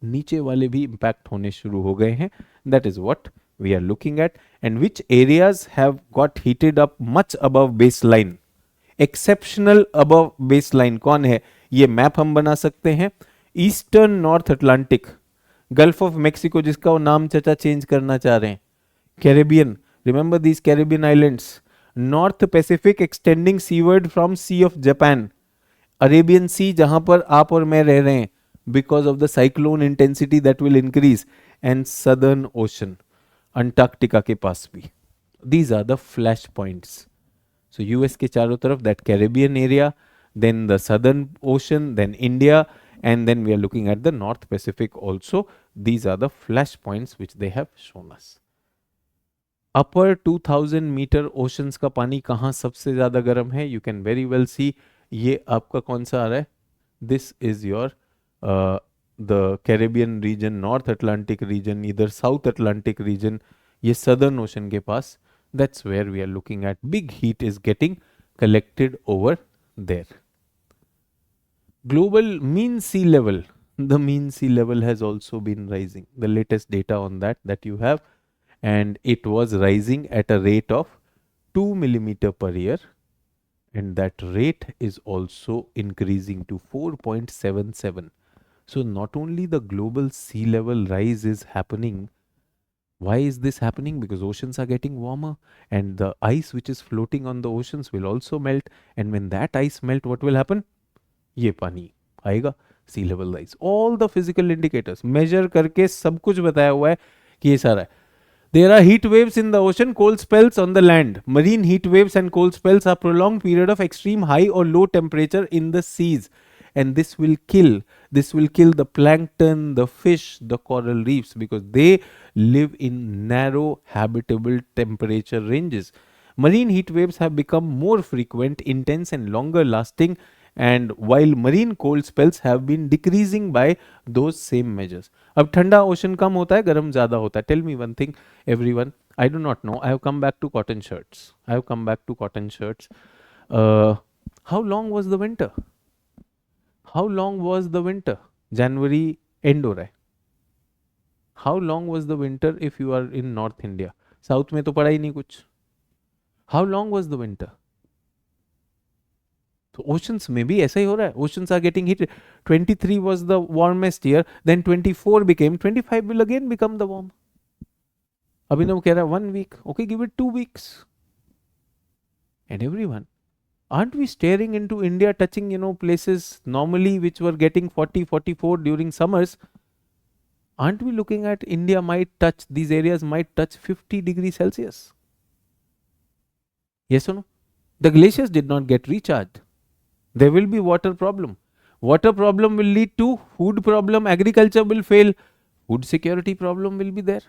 नीचे वाले भी इम्पैक्ट होने शुरू हो गए हैं. That is what we are looking at. And which areas have got heated up much above base line, exceptional above base line. कौन है? ये मैप हम बना सकते हैं. Eastern North Atlantic, Gulf of Mexico जिसका वो नाम चचा चेंज करना चाह रहे हैं, Caribbean, remember these Caribbean islands, North Pacific extending seaward from Sea of Japan, Arabian Sea जहां पर आप और मैं रह रहे हैं because of the cyclone intensity that will increase, and Southern Ocean, Antarctica के पास भी. These are the flash points. So US के चारों तरफ that Caribbean area, then the southern ocean, then India, and then we are looking at the North Pacific also. These are the flash points which they have shown us. Upper 2000 meter oceans का पानी कहाँ सबसे ज़्यादा गर्म है? You can very well see. ये आपका कौन सा आ रहा है? This is your the Caribbean region, North Atlantic region, either South Atlantic region. ये Southern Ocean के पास. That's where we are looking at. Big heat is getting collected over there. Global mean sea level, the mean sea level has also been rising. The latest data on that you have, and it was rising at a rate of 2 millimeter per year, and that rate is also increasing to 4.77. So not only the global sea level rise is happening. Why is this happening? Because oceans are getting warmer, and the ice which is floating on the oceans will also melt, and when that ice melt, what will happen? ये पानी आएगा, sea level rise. All the physical indicators measure करके सब कुछ बताया हुआ है कि ये सारा है. There are heat waves in the ocean, cold spells on the land. Marine heat waves and cold spells are prolonged period of extreme high और low temperature in the seas, and this will kill the plankton, the fish, the coral reefs, because they live in narrow habitable temperature ranges. Marine heat waves have become more frequent, intense and longer lasting, and while marine cold spells have been decreasing by those same measures. अब ठंडा ocean कम होता है, गर्म ज्यादा होता है. Tell me one thing, everyone. I do not know. I have come back to cotton shirts. How long was the winter? January end हो रहा है. How long was the winter if you are in North India? South में तो पड़ा ही नहीं कुछ. How long was the winter? तो oceans में भी ऐसा ही हो रहा है. Oceans are getting heated. 23 was the warmest year, then 24 became, 25 will again become the warm. अभिनव कह रहा है 1 week. Okay, give it 2 weeks. And everyone, aren't we staring into India touching, places normally which were getting 40, 44 during summers? Aren't we looking at India these areas might touch 50 degrees Celsius? Yes or no? The glaciers did not get recharged. There will be water problem. Water problem will lead to food problem. Agriculture will fail. Food security problem will be there.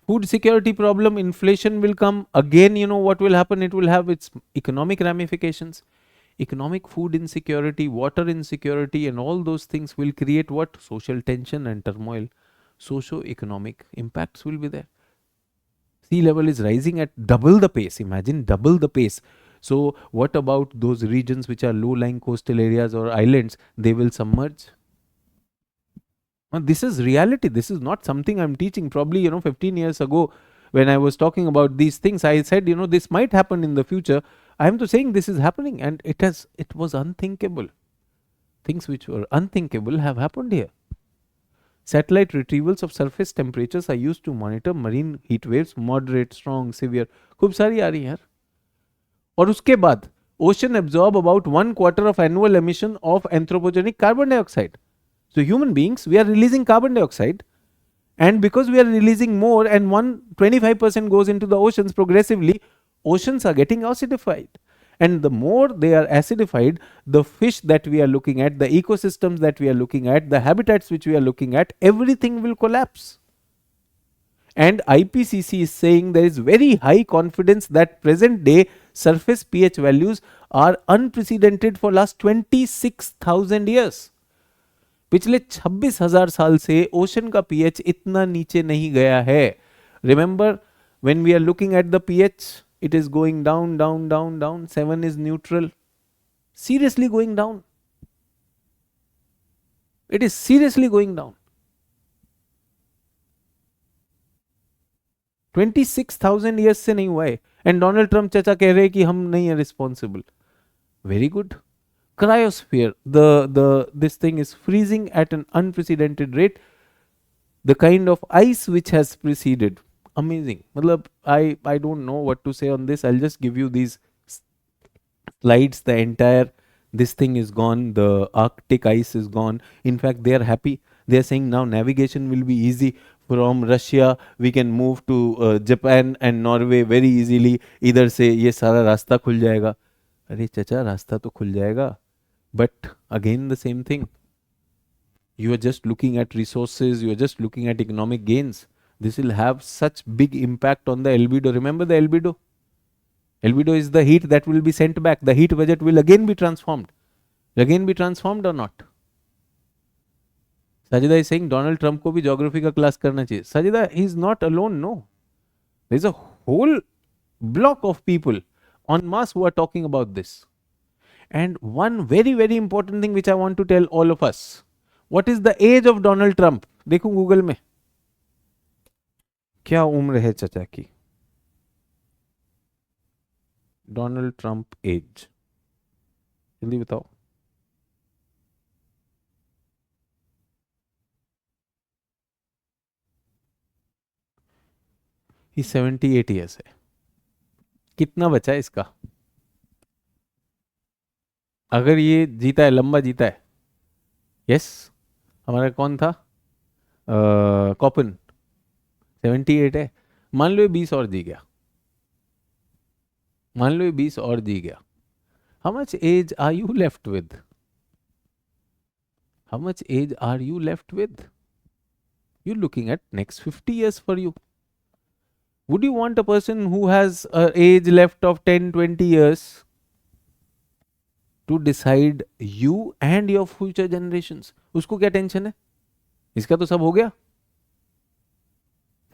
Food security problem, inflation will come. Again, what will happen? It will have its economic ramifications. Economic, food insecurity, water insecurity, and all those things will create what? Social tension and turmoil. Socio-economic impacts will be there. Sea level is rising at double the pace. Imagine double the pace. So what about those regions which are low-lying coastal areas or islands? They will submerge. Now, this is reality. This is not something I'm teaching. Probably, 15 years ago, when I was talking about these things, I said, this might happen in the future. I am to saying this is happening, and it was unthinkable. Things which were unthinkable have happened here. Satellite retrievals of surface temperatures are used to monitor marine heat waves, moderate, strong, severe. खूब सारी आ रही है यार. और उसके बाद ocean absorb about 1/4 of annual emission of anthropogenic carbon dioxide. So human beings, we are releasing carbon dioxide, and because we are releasing more and 25% goes into the oceans progressively, oceans are getting acidified. And the more they are acidified, the fish that we are looking at, the ecosystems that we are looking at, the habitats which we are looking at, everything will collapse. And IPCC is saying there is very high confidence that present day surface pH values are unprecedented for last 26,000 years. पिछले 26,000 साल से ocean का pH इतना नीचे नहीं गया है. Remember when we are looking at the pH, it is going down, down, down, down. 7 is neutral. Seriously going down. It is seriously going down. 26,000 years से नहीं हुआ है. एंड डोनाल्ड ट्रम्प चाचा कह रहे हैं कि हम नहीं है responsible. Very good. Cryosphere, this thing is freezing at an unprecedented rate. The kind of ice which has preceded, amazing. Matlab, I don't know what to say on this. I'll just give you these slides. The entire this thing is gone. The Arctic ice is gone. In fact, they are happy. They are saying now navigation will be easy. From Russia we can move to Japan and Norway very easily. इधर से ये सारा रास्ता खुल जाएगा. अरे चाचा रास्ता तो खुल जाएगा, but again the same thing. You are just looking at resources, you are just looking at economic gains. This will have such big impact on the albedo. Remember the albedo? Albedo is the heat that will be sent back. The heat budget will again be transformed. Again be transformed or not? Sajida is saying Donald Trump को भी geography का class करना चाहिए. Sajida, he is not alone, no. There is a whole block of people en masse who are talking about this. And one very, very important thing which I want to tell all of us. What is the age of Donald Trump? देखो Google में क्या उम्र है चाचा की. Donald Trump as जल्दी बताओ. ये 78 ईयर्स है. कितना बचा है इसका? अगर ये जीता है, लंबा जीता है, यस, हमारा कौन था, कॉपन, 78 है. मान लो ये 20 और जी गया. मान लो ये 20 और जी गया. How much age are you left with? How much age are you left with? You looking at next 50 years for you. Would you want a person who has an age left of 10-20 years to decide you and your future generations? उसको क्या tension है? इसका तो सब हो गया.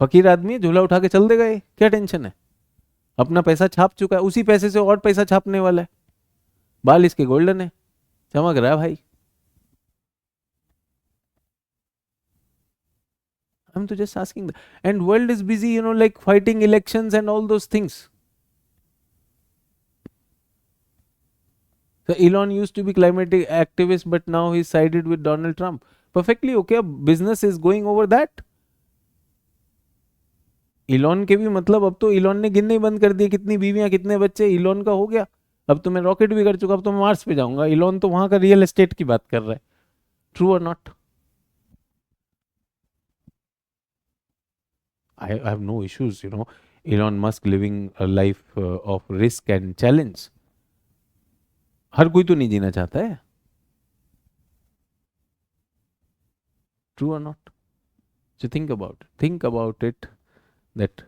फकीर आदमी झोला उठा के चल देगा. ये क्या टेंशन है? अपना पैसा छाप चुका है, उसी पैसे से और पैसा छापने वाला है. बाल इसके गोल्डन है, चमक रहा है भाई. I'm just asking that. And world is busy, like fighting elections and all those things. So Elon used to be climate activist, but now he's sided with Donald Trump. Perfectly okay. Business is going over that. Elon के भी मतलब अब तो Elon ने गिनने ही बंद कर दिए कितनी बीवियां कितने बच्चे. इलॉन का हो गया. अब तो मैं रॉकेट भी कर चुका, अब तो मैं मार्स पे जाऊंगा. इलॉन तो वहां का रियल एस्टेट की बात कर रहा है. ट्रू और not? I have no issues, Elon Musk living a life of risk and challenge. हर कोई तो नहीं जीना चाहता है. True or not? So think about it, that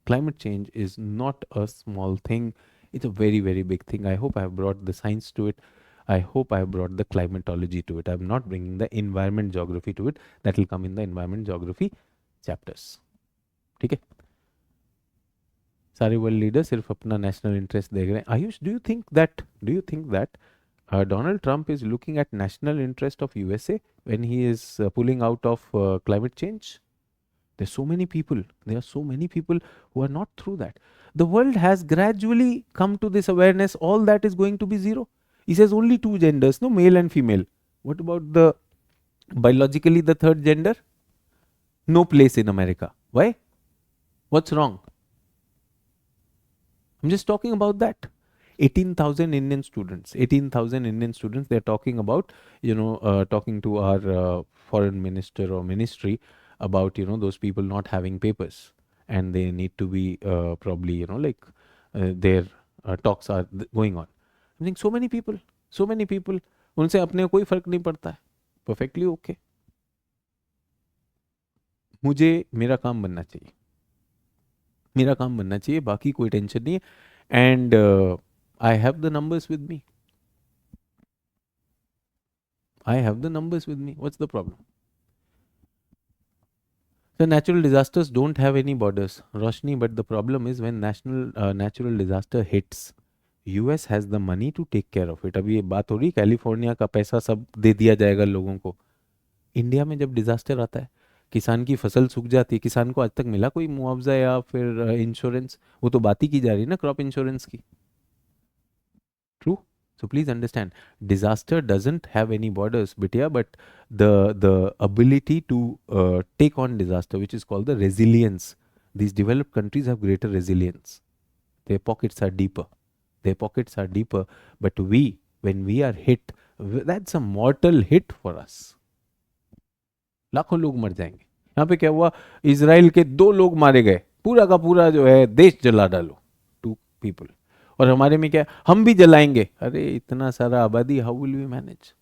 climate change is not a small thing. It's a very, very big thing. I hope I have brought the science to it. I hope I have brought the climatology to it. I'm not bringing the environment geography to it. That will come in the environment geography chapters. ठीक है. सारे world leader सिर्फ अपना national interest देख रहे हैं. Ayush, do you think that Donald Trump is looking at national interest of USA when he is pulling out of climate change? There's so many people. There are so many people who are not through that. The world has gradually come to this awareness. All that is going to be zero. He says only two genders, no, male and female. What about the biologically the third gender? No place in America. Why? What's wrong? I'm just talking about that. 18,000 Indian students, they're talking about, talking to our foreign minister or ministry about, those people not having papers, and they need to be probably, their talks are going on. I think so many people, उनसे अपने कोई फर्क नहीं पड़ता है. Perfectly okay. मुझे मेरा काम बनना चाहिए, बाकी कोई टेंशन नहीं है. And I have the numbers with me. I have the numbers with me. What's the problem? The natural disasters don't have any borders, Roshni, but the problem is when natural disaster hits, US has the money to take care of it. अभी ये बात हो रही California का पैसा सब दे दिया जाएगा लोगों को. इंडिया में जब डिजास्टर आता है, किसान की फसल सूख जाती है, किसान को आज तक मिला कोई मुआवजा या फिर इंश्योरेंस? वो तो बात ही की जा रही है ना क्रॉप इंश्योरेंस की. True. So please understand, disaster doesn't have any borders, Bitya, but the ability to take on disaster, which is called the resilience. These developed countries have greater resilience. Their pockets are deeper. Their pockets are deeper. But we, when we are hit, that's a mortal hit for us. लाखों लोग मर जाएंगे. यहाँ पे क्या हुआ, Israel के 2 लोग मारे गए, पूरा का पूरा जो है देश जला डालो. 2 people. और हमारे में क्या, हम भी जलाएंगे. अरे इतना सारा आबादी, how will we manage?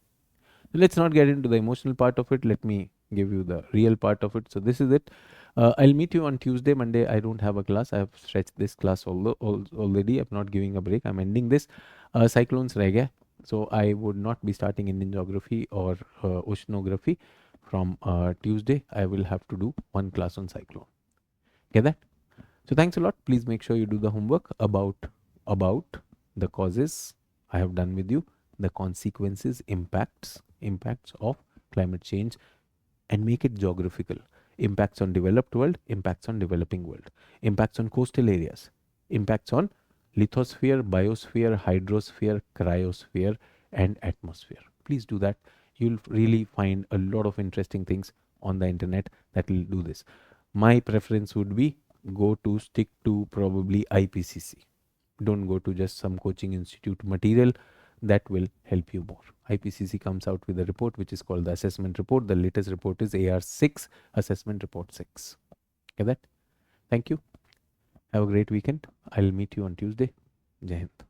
Let's not get into the emotional part of it. Let me give you the real part of it. So this is it. I'll meet you on Tuesday. Monday I don't have a class. I have stretched this class already. I'm not giving a break. I'm ending this. Cyclones reh gaya. So I would not be starting Indian geography or oceanography from Tuesday. I will have to do one class on cyclone. Get that? So thanks a lot. Please make sure you do the homework about the causes I have done with you, the consequences, impacts of climate change, and make it geographical. Impacts on developed world, impacts on developing world, impacts on coastal areas, impacts on lithosphere, biosphere, hydrosphere, cryosphere, and atmosphere. Please do that. You'll really find a lot of interesting things on the internet that will do this. My preference would be stick to probably IPCC. Don't go to just some coaching institute material. That will help you more. IPCC comes out with a report which is called the assessment report. The latest report is AR6, assessment report 6. Get that? Thank you. Have a great weekend. I'll meet you on Tuesday. Jai Hind.